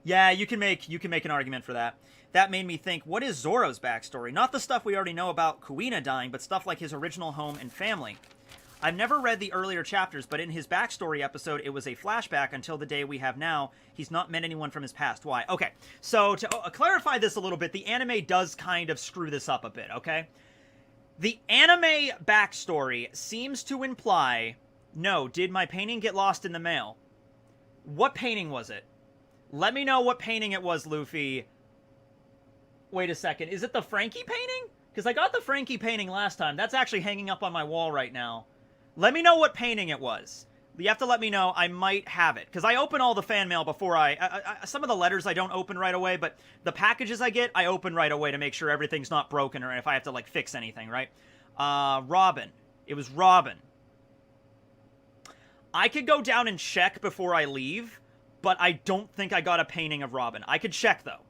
Yeah, you can make an argument for that. That made me think, what is Zoro's backstory? Not the stuff we already know about Kuina dying, but stuff like his original home and family. I've never read the earlier chapters, but in his backstory episode, it was a flashback until the day we have now. He's not met anyone from his past. Why? Okay, so to clarify this a little bit, the anime does kind of screw this up a bit, okay? The anime backstory seems to imply, no, did my painting get lost in the mail? What painting was it? Let me know what painting it was, Luffy. Wait a second, is it the Frankie painting? Because I got the Frankie painting last time. That's actually hanging up on my wall right now. Let me know what painting it was. You have to let me know. I might have it. Because I open all the fan mail before some of the letters I don't open right away, but the packages I get, I open right away to make sure everything's not broken or if I have to, like, fix anything, right? Robin. It was Robin. I could go down and check before I leave, but I don't think I got a painting of Robin. I could check, though.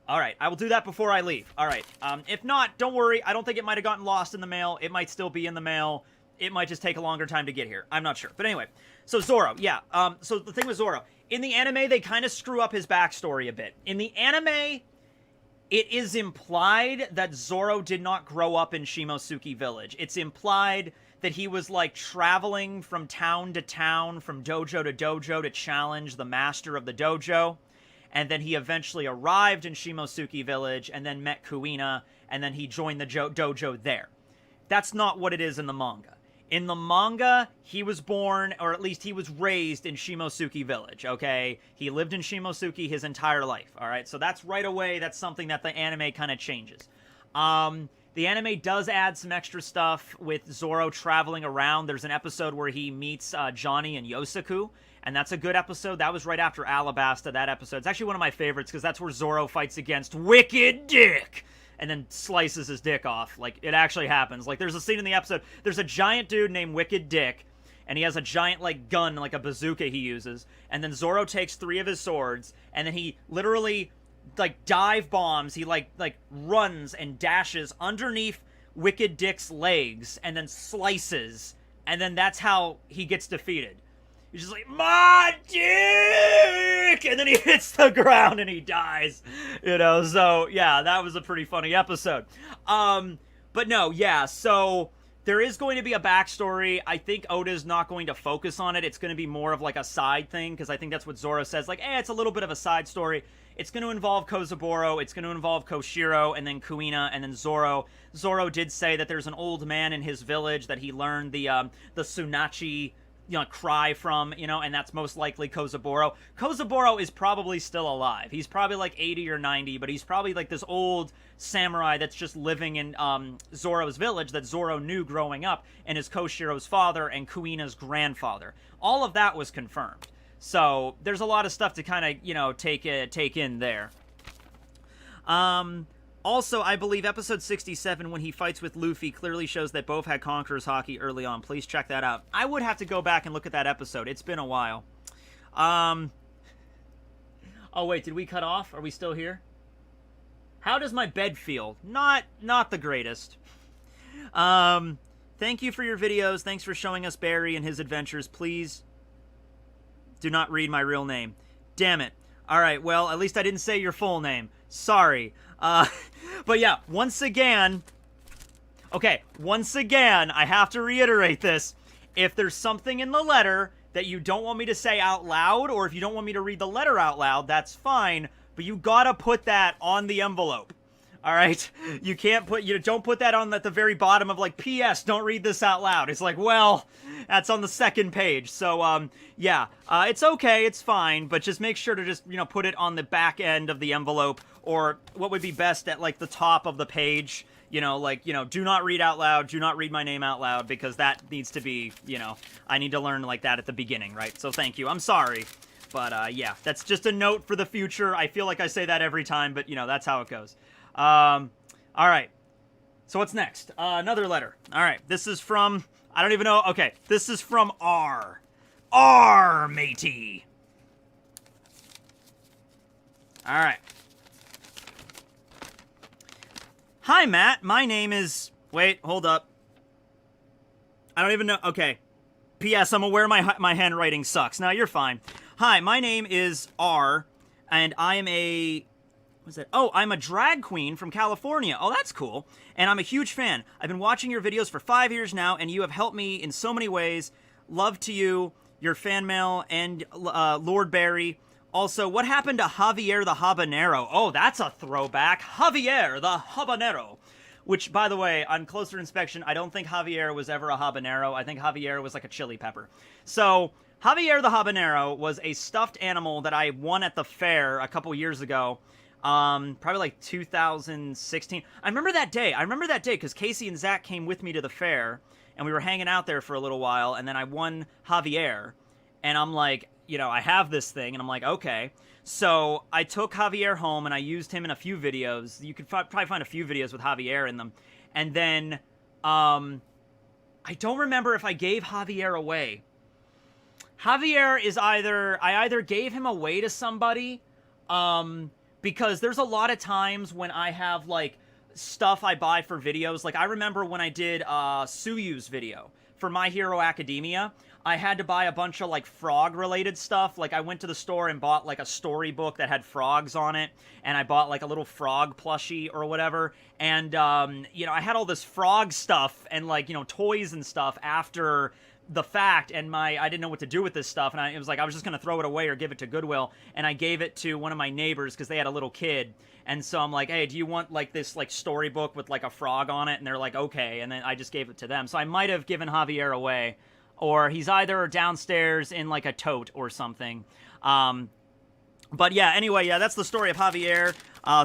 Alright, I will do that before I leave. Alright, if not, don't worry. I don't think it might have gotten lost in the mail. It might still be in the mail. It might just take a longer time to get here. I'm not sure. But anyway, so Zoro, yeah. So the thing with Zoro, in the anime, they kind of screw up his backstory a bit. In the anime, it is implied that Zoro did not grow up in Shimosuke Village. It's implied that he was, like, traveling from town to town, from dojo to dojo to challenge the master of the dojo. And then he eventually arrived in Shimosuke Village and then met Kuina, and then he joined the dojo there. That's not what it is in the manga. In the manga, he was born, or at least he was raised in Shimosuke Village, okay? He lived in Shimosuke his entire life, alright? So that's right away, that's something that the anime kind of changes. The anime does add some extra stuff with Zoro traveling around. There's an episode where he meets Johnny and Yosaku, and that's a good episode. That was right after Alabasta, that episode. It's actually one of my favorites, because that's where Zoro fights against Wicked Dick, and then slices his dick off. Like, it actually happens. Like, there's a scene in the episode, there's a giant dude named Wicked Dick, and he has a giant, like, gun, like a bazooka he uses, and then Zoro takes 3 of his swords, and then he literally like dive bombs. He like runs and dashes underneath Wicked Dick's legs and then slices, and then that's how he gets defeated. He's just like, my dick! And then he hits the ground and he dies. You know, so yeah, that was a pretty funny episode. But no, yeah, so there is going to be a backstory. I think Oda's not going to focus on it. It's going to be more of like a side thing, because I think that's what Zoro says. Like, it's a little bit of a side story. It's going to involve Kozaburo, it's going to involve Koshiro, and then Kuina, and then Zoro. Zoro did say that there's an old man in his village that he learned the Tsunachi, you know, cry from, you know, and that's most likely Kozaburo. Kozaburo is probably still alive. He's probably like 80 or 90, but he's probably like this old samurai that's just living in Zoro's village that Zoro knew growing up, and is Koshiro's father and Kuina's grandfather. All of that was confirmed. So there's a lot of stuff to kind of, you know, take in there. Also, I believe episode 67, when he fights with Luffy, clearly shows that both had Conqueror's Haki early on. Please check that out. I would have to go back and look at that episode. It's been a while. Oh, wait, did we cut off? Are we still here? How does my bed feel? Not the greatest. Thank you for your videos. Thanks for showing us Barry and his adventures. Please do not read my real name. Damn it. Alright, well, at least I didn't say your full name. Sorry. But yeah, once again, I have to reiterate this. If there's something in the letter that you don't want me to say out loud, or if you don't want me to read the letter out loud, that's fine, but you gotta put that on the envelope. Alright? You can't put, don't put that on at the very bottom of like, P.S., don't read this out loud. It's like, well, that's on the second page. So, yeah, it's okay, it's fine, but just make sure to just, you know, put it on the back end of the envelope, or what would be best at like the top of the page, you know, like, you know, do not read out loud, do not read my name out loud, because that needs to be, you know, I need to learn like that at the beginning, right? So thank you, I'm sorry. But, yeah, that's just a note for the future. I feel like I say that every time, but, you know, that's how it goes. Alright. So what's next? Another letter. Alright, this is from, I don't even know, okay, this is from R. R, matey. Alright. Hi, Matt, my name is, wait, hold up. I don't even know, okay. P.S. I'm aware my handwriting sucks. Now, you're fine. Hi, my name is R, and I am a, what's that? Oh, I'm a drag queen from California. Oh, that's cool. And I'm a huge fan. I've been watching your videos for 5 years now, and you have helped me in so many ways. Love to you, your fan mail, and Lord Barry. Also, what happened to Javier the Habanero? Oh, that's a throwback. Javier the Habanero. Which, by the way, on closer inspection, I don't think Javier was ever a habanero. I think Javier was like a chili pepper. So, Javier the Habanero was a stuffed animal that I won at the fair a couple years ago. Probably like 2016. I remember that day because Casey and Zach came with me to the fair, and we were hanging out there for a little while, and then I won Javier, and I'm like, you know, I have this thing, and I'm like, okay. So I took Javier home, and I used him in a few videos. You could probably find a few videos with Javier in them. And then, I don't remember if I gave Javier away. Javier is I either gave him away to somebody, because there's a lot of times when I have, like, stuff I buy for videos. Like, I remember when I did Suyu's video for My Hero Academia, I had to buy a bunch of, like, frog-related stuff. Like, I went to the store and bought, like, a storybook that had frogs on it, and I bought, like, a little frog plushie or whatever, and, you know, I had all this frog stuff and, like, you know, toys and stuff after the fact, and I didn't know what to do with this stuff, and it was like, I was just gonna throw it away or give it to Goodwill, and I gave it to one of my neighbors, because they had a little kid, and so I'm like, hey, do you want, like, this, like, storybook with, like, a frog on it? And they're like, okay, and then I just gave it to them. So I might have given Javier away, or he's either downstairs in, like, a tote or something. But yeah, anyway, yeah, that's the story of Javier.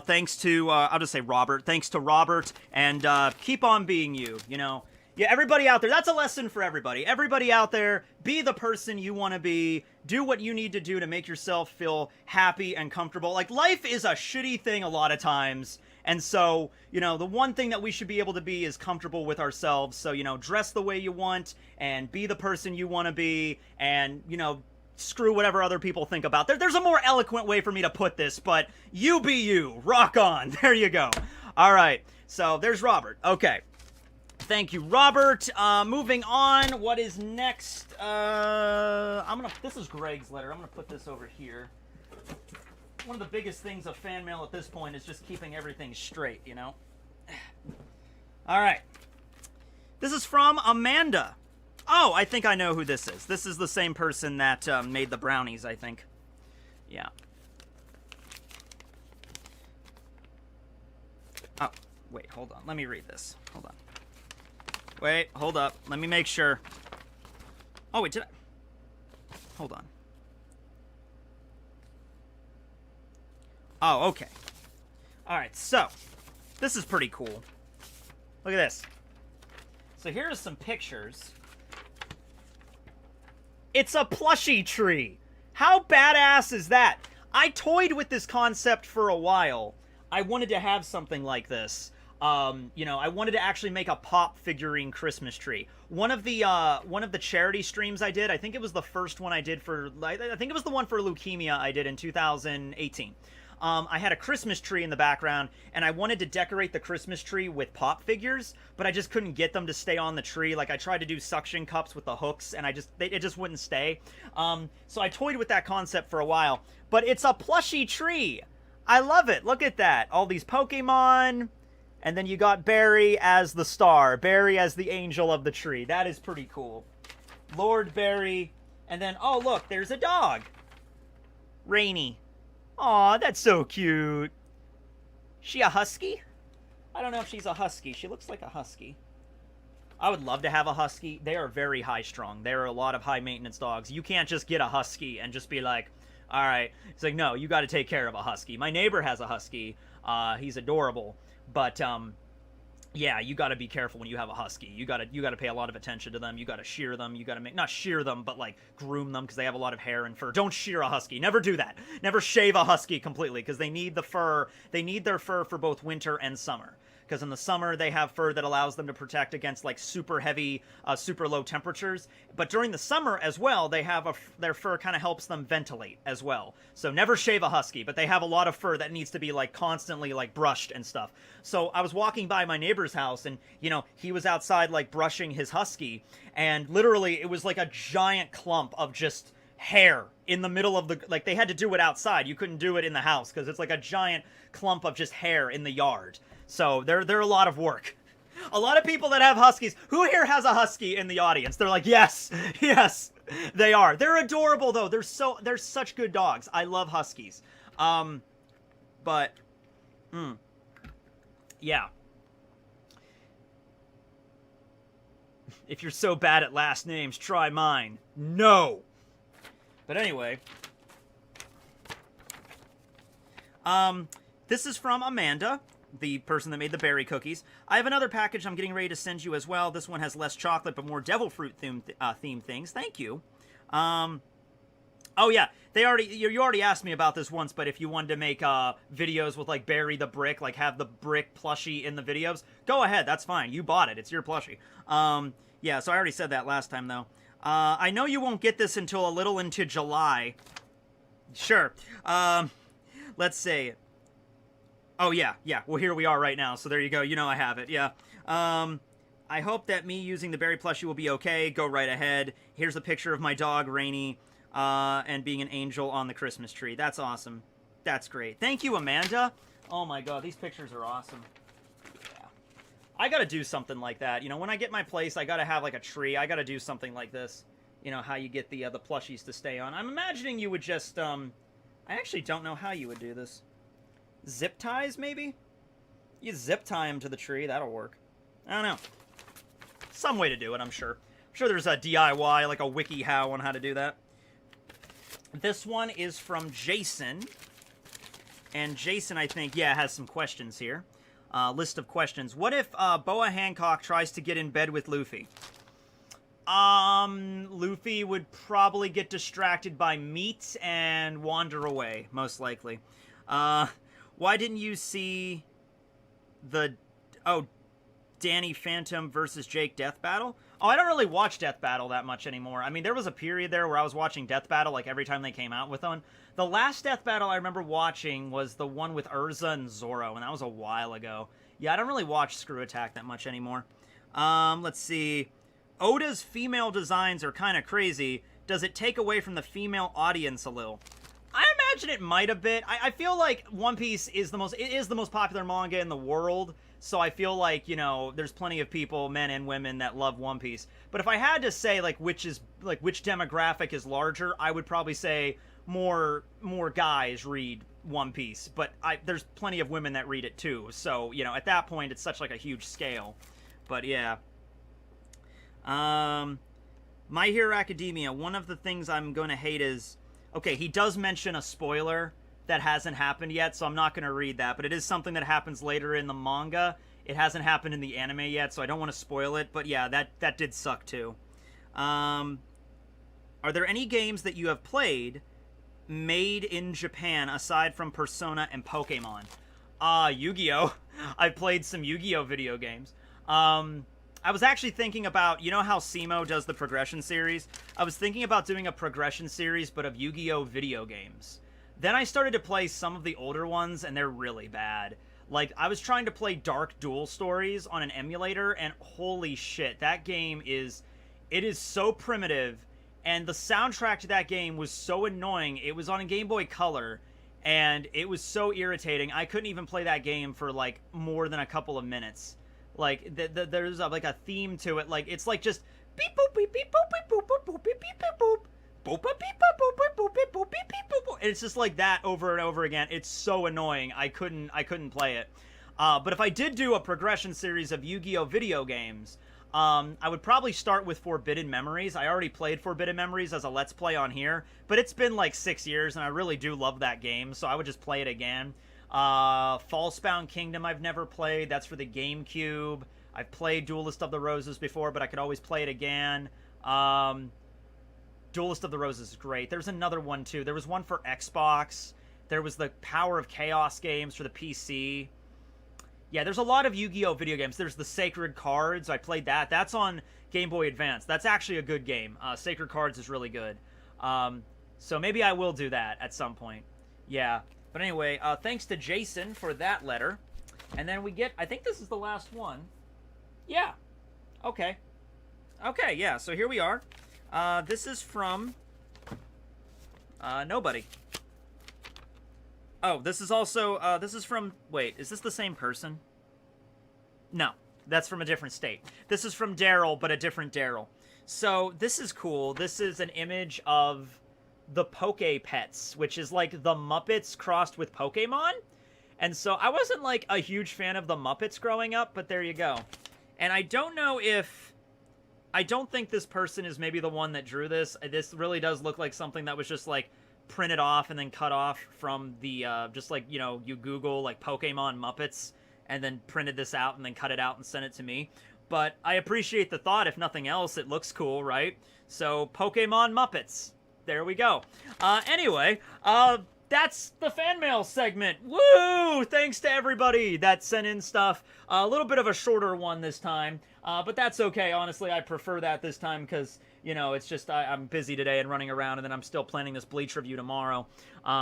Thanks to, I'll just say Robert. Thanks to Robert, and keep on being you, you know? Yeah, everybody out there, that's a lesson for everybody. Everybody out there, be the person you want to be. Do what you need to do to make yourself feel happy and comfortable. Like, life is a shitty thing a lot of times. And so, you know, the one thing that we should be able to be is comfortable with ourselves. So, you know, dress the way you want and be the person you want to be. And, you know, screw whatever other people think about. There's a more eloquent way for me to put this, but you be you. Rock on. There you go. All right. So there's Robert. Okay. Thank you, Robert. Moving on. What is next? This is Greg's letter. I'm gonna put this over here. One of the biggest things of fan mail at this point is just keeping everything straight, you know? All right. This is from Amanda. Oh, I think I know who this is. This is the same person that made the brownies, I think. Yeah. Oh, wait, hold on. Let me read this. Hold on. Wait, hold up. Let me make sure. Oh, wait, did I? Hold on. Oh, okay. All right, so this is pretty cool. Look at this. So here are some pictures. It's a plushie tree. How badass is that? I toyed with this concept for a while. I wanted to have something like this. You know, I wanted to actually make a pop figurine Christmas tree. One of the charity streams I did, I think it was the first one I did for, I think it was the one for leukemia I did in 2018. I had a Christmas tree in the background, and I wanted to decorate the Christmas tree with pop figures, but I just couldn't get them to stay on the tree. Like, I tried to do suction cups with the hooks, and it just wouldn't stay. So I toyed with that concept for a while, but it's a plushie tree. I love it. Look at that. All these Pokemon, and then you got Barry as the star, Barry as the angel of the tree. That is pretty cool. Lord Barry, and then, oh, look, there's a dog. Rainy. Aw, that's so cute. She a husky? I don't know if she's a husky. She looks like a husky. I would love to have a husky. They are very high-strung. There are a lot of high-maintenance dogs. You can't just get a husky and just be like, all right. It's like, no, you got to take care of a husky. My neighbor has a husky. He's adorable. But, yeah, you got to be careful when you have a husky. You got to pay a lot of attention to them. You got to shear them. You got to not shear them, but like groom them because they have a lot of hair and fur. Don't shear a husky. Never do that. Never shave a husky completely because they need the fur. They need their fur for both winter and summer. Because in the summer, they have fur that allows them to protect against, like, super heavy, super low temperatures. But during the summer as well, they have their fur kind of helps them ventilate as well. So never shave a husky, but they have a lot of fur that needs to be, like, constantly, like, brushed and stuff. So I was walking by my neighbor's house, and, you know, he was outside, like, brushing his husky. And literally, it was like a giant clump of just hair in the middle of the, like, they had to do it outside. You couldn't do it in the house because it's like a giant clump of just hair in the yard. So they're a lot of work. A lot of people that have huskies. Who here has a husky in the audience? They're like, yes, yes, they are. They're adorable though. They're such good dogs. I love huskies. Yeah. If you're so bad at last names, try mine. No. But anyway. This is from Amanda, the person that made the berry cookies. I have another package I'm getting ready to send you as well. This one has less chocolate, but more devil fruit themed things. Thank you. Oh yeah, you already asked me about this once, but if you wanted to make videos with like Barry the Brick, like have the brick plushie in the videos, go ahead. That's fine. You bought it. It's your plushie. Yeah, so I already said that last time though. I know you won't get this until a little into July. Sure. Let's see. Oh, yeah. Well, here we are right now, so there you go. You know I have it, yeah. I hope that me using the berry plushie will be okay. Go right ahead. Here's a picture of my dog, Rainy, and being an angel on the Christmas tree. That's awesome. That's great. Thank you, Amanda. Oh, my God. These pictures are awesome. Yeah. I gotta do something like that. You know, when I get my place, I gotta have, like, a tree. I gotta do something like this. You know, how you get the plushies to stay on. I'm imagining you would just, I actually don't know how you would do this. Zip ties, maybe? You zip tie them to the tree. That'll work. I don't know. Some way to do it, I'm sure. I'm sure there's a DIY, like a wiki how on how to do that. This one is from Jason. And Jason, I think, yeah, has some questions here. List of questions. What if Boa Hancock tries to get in bed with Luffy? Luffy would probably get distracted by meat and wander away, most likely. Why didn't you see the... Oh, Danny Phantom versus Jake Death Battle. Oh, I don't really watch Death Battle that much anymore. I mean, there was a period there where I was watching Death Battle like every time they came out with one. The last Death Battle I remember watching was the one with Urza and Zoro, and that was a while ago. Yeah, I don't really watch Screw Attack that much anymore. Let's see. Oda's female designs are kind of crazy. Does it take away from the female audience a little? I imagine it might a bit. I feel like One Piece is the most popular manga in the world, so I feel like, you know, there's plenty of people, men and women, that love One Piece. But if I had to say which demographic is larger, I would probably say more guys read One Piece. But there's plenty of women that read it too. So, you know, at that point it's such like a huge scale. But yeah. My Hero Academia, one of the things I'm going to hate is, okay, he does mention a spoiler that hasn't happened yet, so I'm not going to read that, but it is something that happens later in the manga. It hasn't happened in the anime yet, so I don't want to spoil it, but yeah, that did suck too. Are there any games that you have played made in Japan aside from Persona and Pokemon? Yu-Gi-Oh! I've played some Yu-Gi-Oh! Video games. I was actually thinking about, you know how SEMO does the progression series? I was thinking about doing a progression series, but of Yu-Gi-Oh! Video games. Then I started to play some of the older ones, and they're really bad. Like, I was trying to play Dark Duel Stories on an emulator, and holy shit, that game is so primitive, and the soundtrack to that game was so annoying. It was on a Game Boy Color, and it was so irritating. I couldn't even play that game for, like, more than a couple of minutes. Like, there's like a theme to it. Like, it's like just beep boop beep beep boop beep boop boop boop beep beep beep boop boop boop beep boop boop beep boop beep boop beep beep boop. It's just like that over and over again. It's so annoying. I couldn't play it. But if I did do a progression series of Yu-Gi-Oh! Video games, I would probably start with Forbidden Memories. I already played Forbidden Memories as a Let's Play on here, but it's been like 6 years, and I really do love that game, so I would just play it again. Falsebound Kingdom I've never played. That's for the GameCube. I've played Duelist of the Roses before, but I could always play it again. Duelist of the Roses is great. There's another one too. There was one for Xbox. There was the Power of Chaos games for the PC. Yeah, there's a lot of Yu-Gi-Oh! Video games. There's the Sacred Cards. I played that. That's on Game Boy Advance. That's actually a good game. Sacred Cards is really good. So maybe I will do that at some point. Yeah. But anyway, thanks to Jason for that letter. And then we get, I think this is the last one. Yeah. Okay. Okay, yeah, so here we are. This is from nobody. Oh, this is also, this is from, wait, is this the same person? No, that's from a different state. This is from Daryl, but a different Daryl. So, this is cool. This is an image of the Poke Pets, which is like the Muppets crossed with Pokemon. And so I wasn't like a huge fan of the Muppets growing up, but there you go. And I don't know if, I don't think this person is maybe the one that drew this. This really does look like something that was just like printed off and then cut off from the, just like, you know, you Google like Pokemon Muppets and then printed this out and then cut it out and sent it to me. But I appreciate the thought. If nothing else, it looks cool, right? So Pokemon Muppets. There we go. Anyway, that's the fan mail segment. Woo! Thanks to everybody that sent in stuff. A little bit of a shorter one this time, but that's okay. Honestly, I prefer that this time because, you know, it's just I'm busy today and running around, and then I'm still planning this Bleach review tomorrow.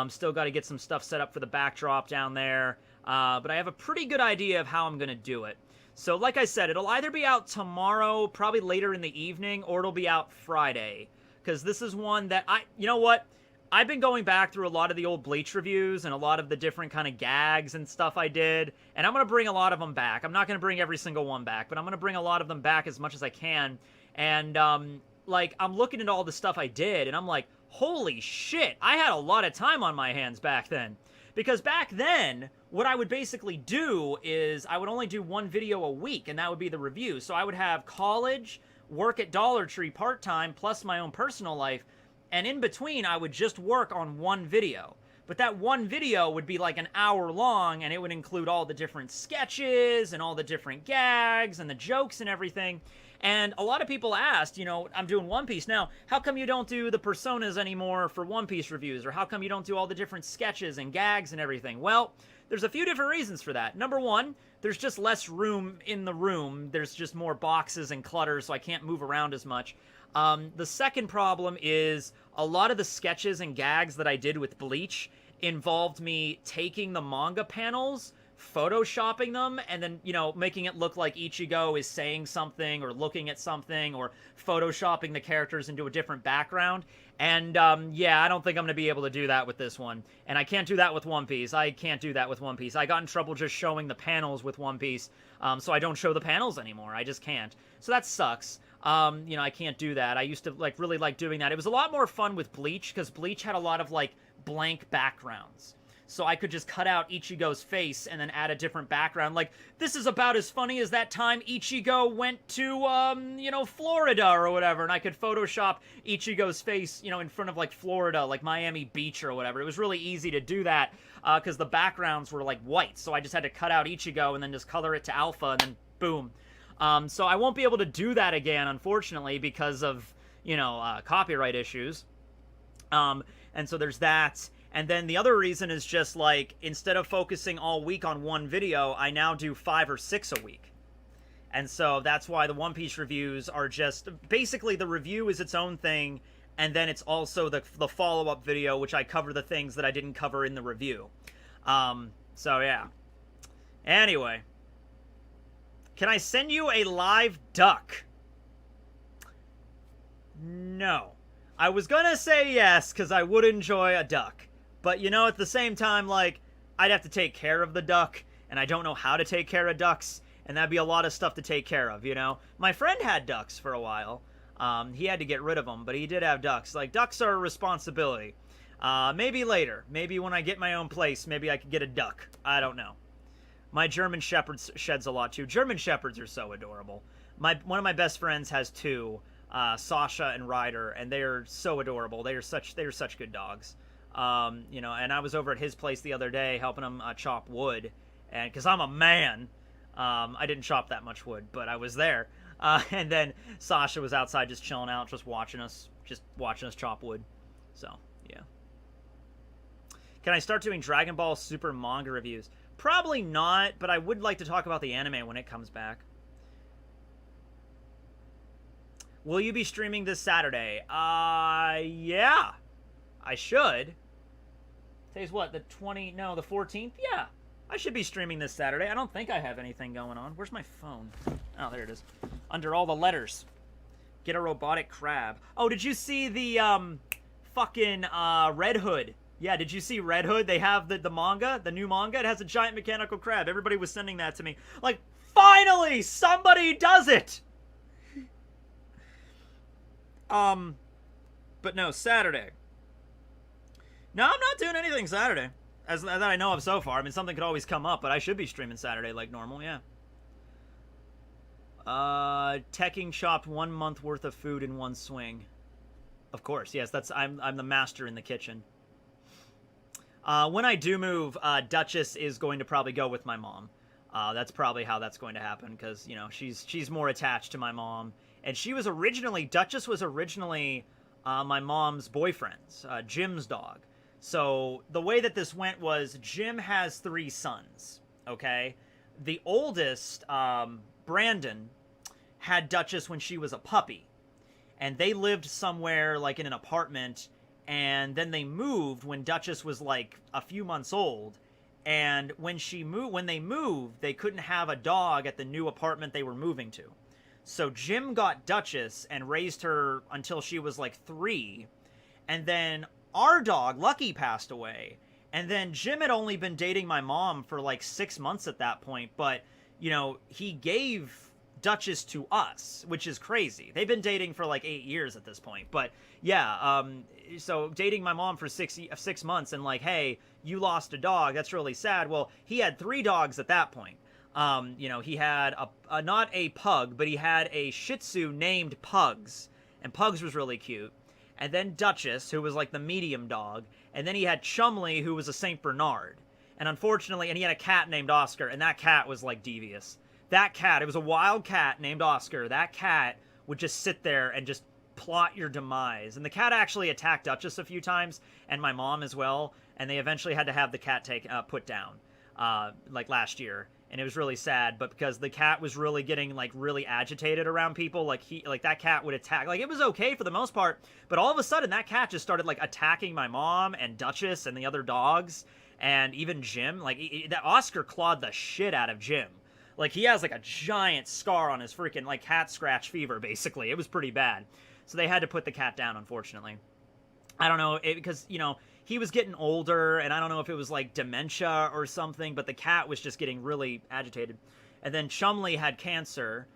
Still got to get some stuff set up for the backdrop down there, but I have a pretty good idea of how I'm going to do it. So, like I said, it'll either be out tomorrow, probably later in the evening, or it'll be out Friday. Because this is one that you know what? I've been going back through a lot of the old Bleach reviews and a lot of the different kind of gags and stuff I did, and I'm going to bring a lot of them back. I'm not going to bring every single one back, but I'm going to bring a lot of them back as much as I can. And, like, I'm looking at all the stuff I did, and I'm like, holy shit, I had a lot of time on my hands back then. Because back then, what I would basically do is I would only do one video a week, and that would be the review. So I would have college, work at Dollar Tree part-time, plus my own personal life, and in between I would just work on one video. But that one video would be like an hour long, and it would include all the different sketches and all the different gags and the jokes and everything. And a lot of people asked, you know, I'm doing One Piece now, how come you don't do the personas anymore for One Piece reviews? Or how come you don't do all the different sketches and gags and everything? Well, there's a few different reasons for that. Number one, there's just less room in the room. There's just more boxes and clutter, so I can't move around as much. The second problem is a lot of the sketches and gags that I did with Bleach involved me taking the manga panels, photoshopping them, and then, you know, making it look like Ichigo is saying something or looking at something, or photoshopping the characters into a different background. And, yeah, I don't think I'm going to be able to do that with this one. And I can't do that with One Piece. I can't do that with One Piece. I got in trouble just showing the panels with One Piece, so I don't show the panels anymore. I just can't. So that sucks. You know, I can't do that. I used to, like, really like doing that. It was a lot more fun with Bleach, because Bleach had a lot of, like, blank backgrounds. So I could just cut out Ichigo's face and then add a different background. Like, this is about as funny as that time Ichigo went to, you know, Florida or whatever. And I could Photoshop Ichigo's face, you know, in front of, like, Florida, like Miami Beach or whatever. It was really easy to do that because the backgrounds were, like, white. So I just had to cut out Ichigo and then just color it to alpha and then boom. So I won't be able to do that again, unfortunately, because of, you know, copyright issues. And so there's that. And then the other reason is just, like, instead of focusing all week on one video, I now do 5 or 6 a week. And so that's why the One Piece reviews are just... Basically, the review is its own thing, and then it's also the follow-up video, which I cover the things that I didn't cover in the review. So, yeah. Anyway. Can I send you a live duck? No. I was gonna say yes, because I would enjoy a duck. But, you know, at the same time, like, I'd have to take care of the duck, and I don't know how to take care of ducks, and that'd be a lot of stuff to take care of, you know? My friend had ducks for a while. He had to get rid of them, but he did have ducks. Like, ducks are a responsibility. Maybe later. Maybe when I get my own place, maybe I could get a duck. I don't know. My German Shepherd sheds a lot, too. German Shepherds are so adorable. One of my best friends has 2, Sasha and Ryder, and they are so adorable. They are such good dogs. You know, and I was over at his place the other day helping him chop wood, and because I'm a man, I didn't chop that much wood, but I was there. And then Sasha was outside just chilling out, just watching us chop wood. So, yeah. Can I start doing Dragon Ball Super manga reviews? Probably not, but I would like to talk about the anime when it comes back. Will you be streaming this Saturday? Yeah. I should. Today's what, the 14th? Yeah. I should be streaming this Saturday. I don't think I have anything going on. Where's my phone? Oh, there it is. Under all the letters. Get a robotic crab. Oh, did you see the, fucking, Red Hood? Yeah, did you see Red Hood? They have the manga, the new manga. It has a giant mechanical crab. Everybody was sending that to me. Like, finally, somebody does it! But no, Saturday. No, I'm not doing anything Saturday. As that I know of so far. I mean, something could always come up, but I should be streaming Saturday like normal, yeah. Tekking chopped 1 month worth of food in one swing. Of course, yes, I'm the master in the kitchen. When I do move, Duchess is going to probably go with my mom. That's probably how that's going to happen, because, you know, she's more attached to my mom. And Duchess was originally my mom's boyfriend's, Jim's dog. So the way that this went was Jim has 3 sons, okay? The oldest, Brandon, had Duchess when she was a puppy. And they lived somewhere, like, in an apartment, and then they moved when Duchess was, like, a few months old. And when they moved, they couldn't have a dog at the new apartment they were moving to. So Jim got Duchess and raised her until she was, like, 3. And then our dog, Lucky, passed away. And then Jim had only been dating my mom for, like, 6 months at that point. But, you know, he gave Duchess to us, which is crazy. They've been dating for, like, 8 years at this point. But, yeah, so dating my mom for 6 months and, like, hey, you lost a dog, that's really sad. Well, he had 3 dogs at that point. You know, he had not a pug, but he had a Shih Tzu named Pugs. And Pugs was really cute. And then Duchess, who was like the medium dog. And then he had Chumley, who was a St. Bernard. And unfortunately, and he had a cat named Oscar, and that cat was like devious. That cat, it was a wild cat named Oscar. That cat would just sit there and just plot your demise. And the cat actually attacked Duchess a few times, and my mom as well. And they eventually had to have the cat put down, like last year. and it was really sad. But because the cat was really getting like really agitated around people, like that cat would attack. Like it was okay for the most part, but all of a sudden that cat just started like attacking my mom and Duchess and the other dogs, and even Jim. Like that Oscar clawed the shit out of Jim. Like he has like a giant scar on his freaking like cat scratch fever. Basically, it was pretty bad. So they had to put the cat down, unfortunately. I don't know, because, you know, he was getting older, and I don't know if it was, like, dementia or something, but the cat was just getting really agitated. And then Chumley had cancer,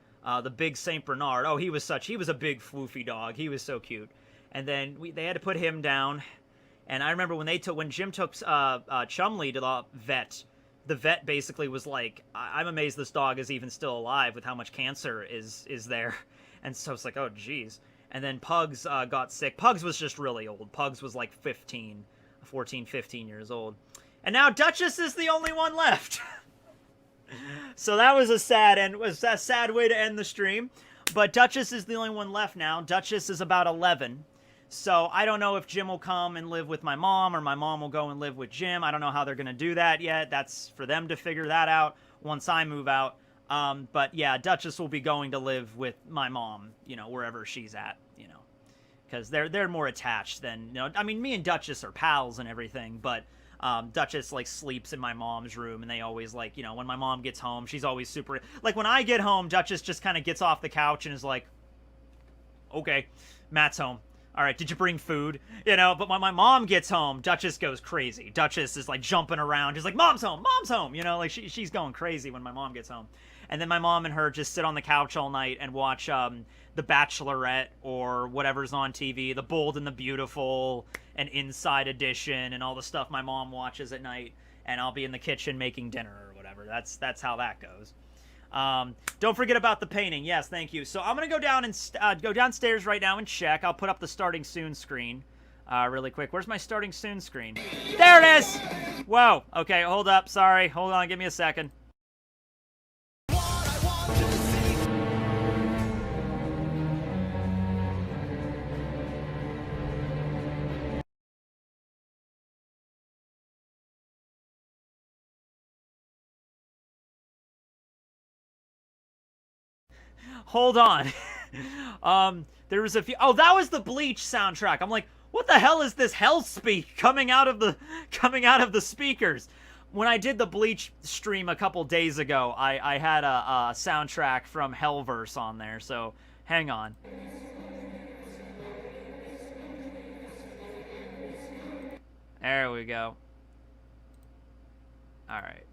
the big St. Bernard. Oh, he was a big floofy dog. He was so cute. And then they had to put him down. And I remember when Jim took Chumley to the vet basically was like, I'm amazed this dog is even still alive with how much cancer is there. And so it's like, oh, geez. And then Pugs got sick. Pugs was just really old. Pugs was like 14, 15 years old. And now Duchess is the only one left. So that was a sad way to end the stream. But Duchess is the only one left now. Duchess is about 11. So I don't know if Jim will come and live with my mom, or my mom will go and live with Jim. I don't know how they're going to do that yet. That's for them to figure that out once I move out. But yeah, Duchess will be going to live with my mom, you know, wherever she's at, you know, because they're more attached than, you know, I mean, me and Duchess are pals and everything, but Duchess like sleeps in my mom's room, and they always like, you know, when my mom gets home, she's always super, like when I get home, Duchess just kind of gets off the couch and is like, okay, Matt's home. All right, did you bring food? You know, but when my mom gets home, Duchess goes crazy. Duchess is like jumping around. She's like, mom's home, you know, like she's going crazy when my mom gets home. And then my mom and her just sit on the couch all night and watch The Bachelorette or whatever's on TV, The Bold and the Beautiful and Inside Edition and all the stuff my mom watches at night. And I'll be in the kitchen making dinner or whatever. That's how that goes. Don't forget about the painting. Yes, thank you. So I'm gonna go down and go downstairs right now and check. I'll put up the starting soon screen really quick. Where's my starting soon screen? There it is. Whoa. Okay, hold up. Sorry. Hold on. Give me a second. Hold on. There was a few. Oh, that was the Bleach soundtrack. I'm like, what the hell is this hell speak coming out of the speakers? When I did the Bleach stream a couple days ago, I had a soundtrack from Hellverse on there. So hang on. There we go. All right.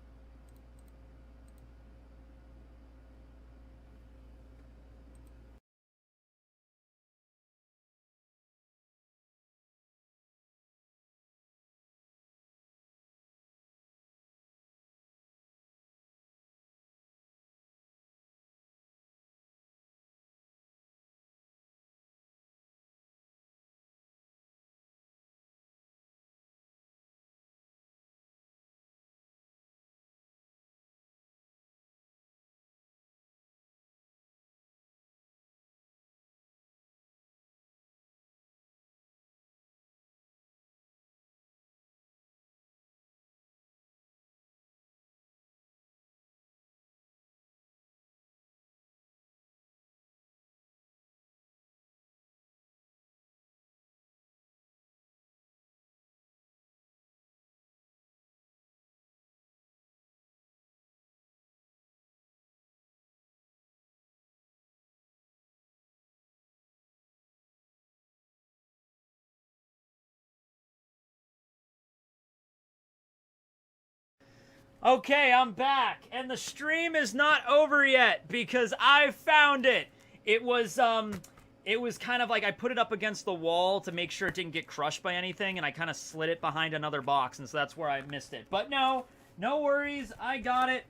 Okay, I'm back, and the stream is not over yet because I found it. It was kind of like I put it up against the wall to make sure it didn't get crushed by anything, and I kind of slid it behind another box, and so that's where I missed it. But no worries, I got it.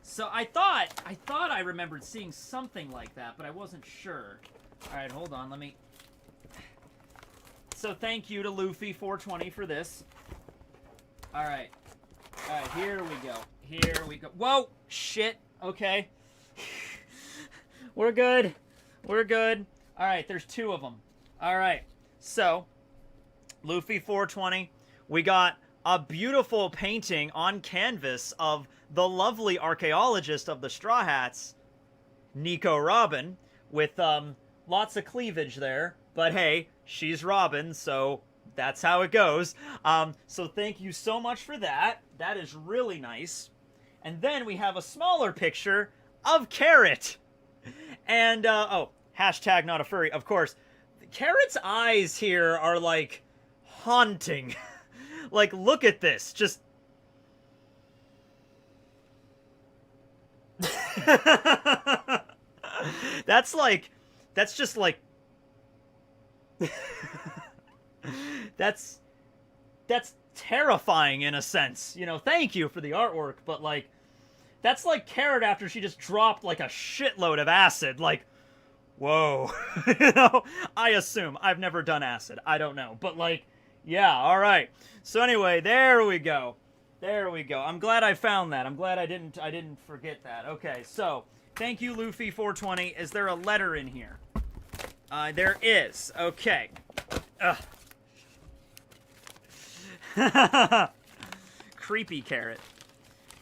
So I thought I remembered seeing something like that, but I wasn't sure. All right, hold on, let me. So thank you to Luffy420 for this. All right. All right, here we go. Whoa, shit. Okay. We're good. All right, there's two of them. All right, so Luffy420, we got a beautiful painting on canvas of the lovely archaeologist of the Straw Hats, Nico Robin, with lots of cleavage there. But hey, she's Robin, so that's how it goes. So thank you so much for that. That is really nice. And then we have a smaller picture of Carrot. And, oh, hashtag not a furry. Of course, Carrot's eyes here are, like, haunting. Like, look at this. Just... That's just like... That's terrifying in a sense. You know, thank you for the artwork, but, like, that's like Carrot after she just dropped, like, a shitload of acid. Like, whoa. You know, I assume. I've never done acid. I don't know. But, like, yeah, alright. So anyway, there we go. There we go. I'm glad I found that. I'm glad I didn't forget that. Okay, so, thank you, Luffy420. Is there a letter in here? There is. Okay. Creepy Carrot.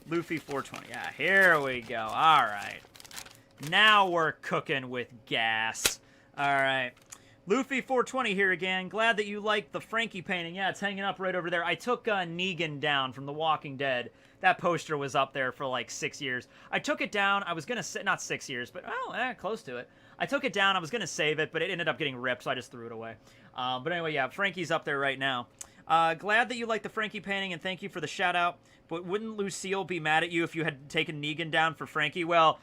Luffy420. Yeah, here we go. Alright. Now we're cooking with gas. Alright. Luffy420 here again. Glad that you liked the Frankie painting. Yeah, it's hanging up right over there. I took Negan down from The Walking Dead. That poster was up there for like 6 years. I took it down. I was going to... Not 6 years, but close to it. I took it down. I was going to save it, but it ended up getting ripped, so I just threw it away. But anyway, yeah, Frankie's up there right now. Glad that you liked the Frankie painting, and thank you for the shout-out. But wouldn't Lucille be mad at you if you had taken Negan down for Frankie? Well,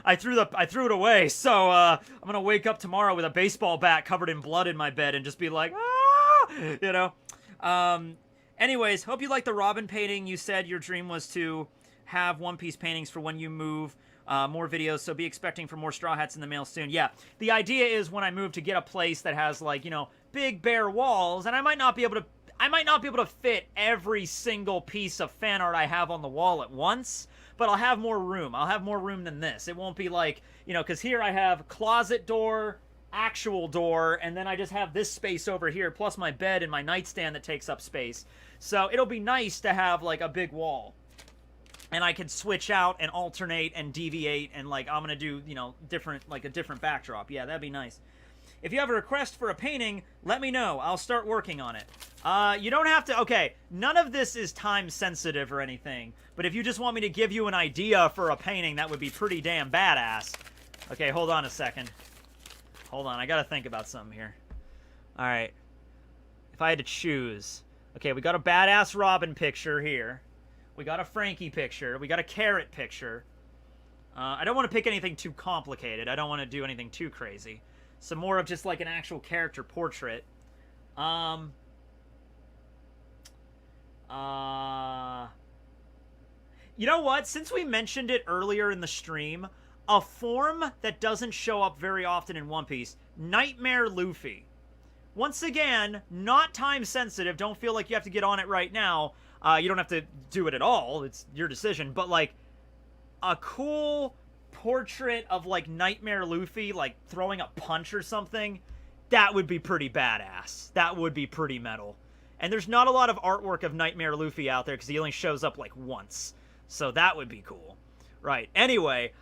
I threw it away, so I'm gonna wake up tomorrow with a baseball bat covered in blood in my bed and just be like, ah! You know? Anyways, hope you liked the Robin painting. You said your dream was to have One Piece paintings for when you move. More videos, so be expecting for more Straw Hats in the mail soon. Yeah, the idea is when I move to get a place that has, like, you know, big bare walls, and I might not be able to fit every single piece of fan art I have on the wall at once, but I'll have more room. I'll have more room than this. It won't be like, you know, because here I have closet door, actual door, and then I just have this space over here, plus my bed and my nightstand that takes up space. So it'll be nice to have, like, a big wall. And I can switch out and alternate and deviate and, like, I'm gonna do, you know, a different backdrop. Yeah, that'd be nice. If you have a request for a painting, let me know. I'll start working on it. You don't have to... Okay, none of this is time-sensitive or anything. But if you just want me to give you an idea for a painting, that would be pretty damn badass. Okay, hold on a second. Hold on, I gotta think about something here. Alright. If I had to choose... Okay, we got a badass Robin picture here. We got a Frankie picture. We got a Carrot picture. I don't want to pick anything too complicated. I don't want to do anything too crazy. Some more of just like an actual character portrait. You know what? Since we mentioned it earlier in the stream, a form that doesn't show up very often in One Piece, Nightmare Luffy. Once again, not time sensitive. Don't feel like you have to get on it right now. You don't have to do it at all. It's your decision. But, like, a cool portrait of, like, Nightmare Luffy, like, throwing a punch or something, that would be pretty badass. That would be pretty metal. And there's not a lot of artwork of Nightmare Luffy out there because he only shows up, like, once. So that would be cool. Right. Anyway,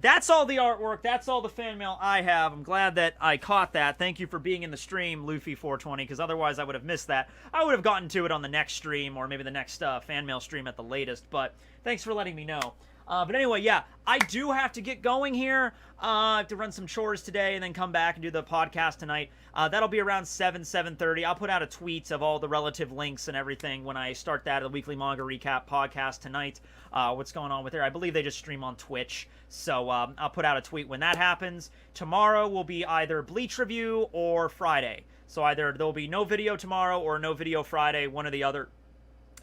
that's all the artwork. That's all the fan mail I have. I'm glad that I caught that. Thank you for being in the stream, Luffy420, because otherwise I would have missed that. I would have gotten to it on the next stream or maybe the next fan mail stream at the latest, but thanks for letting me know. But anyway, yeah, I do have to get going here to run some chores today and then come back and do the podcast tonight. That'll be around 7:30. I'll put out a tweet of all the relative links and everything when I start that, the Weekly Manga Recap podcast tonight. What's going on with there. I believe they just stream on Twitch, so I'll put out a tweet when that happens. Tomorrow will be either Bleach review or Friday. So either there'll be no video tomorrow or no video Friday, one or the other.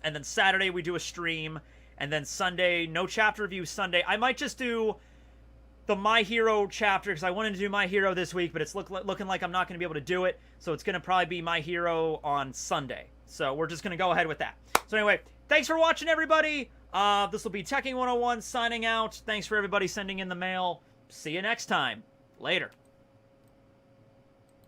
And then Saturday we do a stream. And then Sunday, no chapter review Sunday. I might just do the My Hero chapter because I wanted to do My Hero this week, but it's looking like I'm not going to be able to do it. So it's going to probably be My Hero on Sunday. So we're just going to go ahead with that. So anyway, thanks for watching, everybody. This will be Tekking101 signing out. Thanks for everybody sending in the mail. See you next time. Later.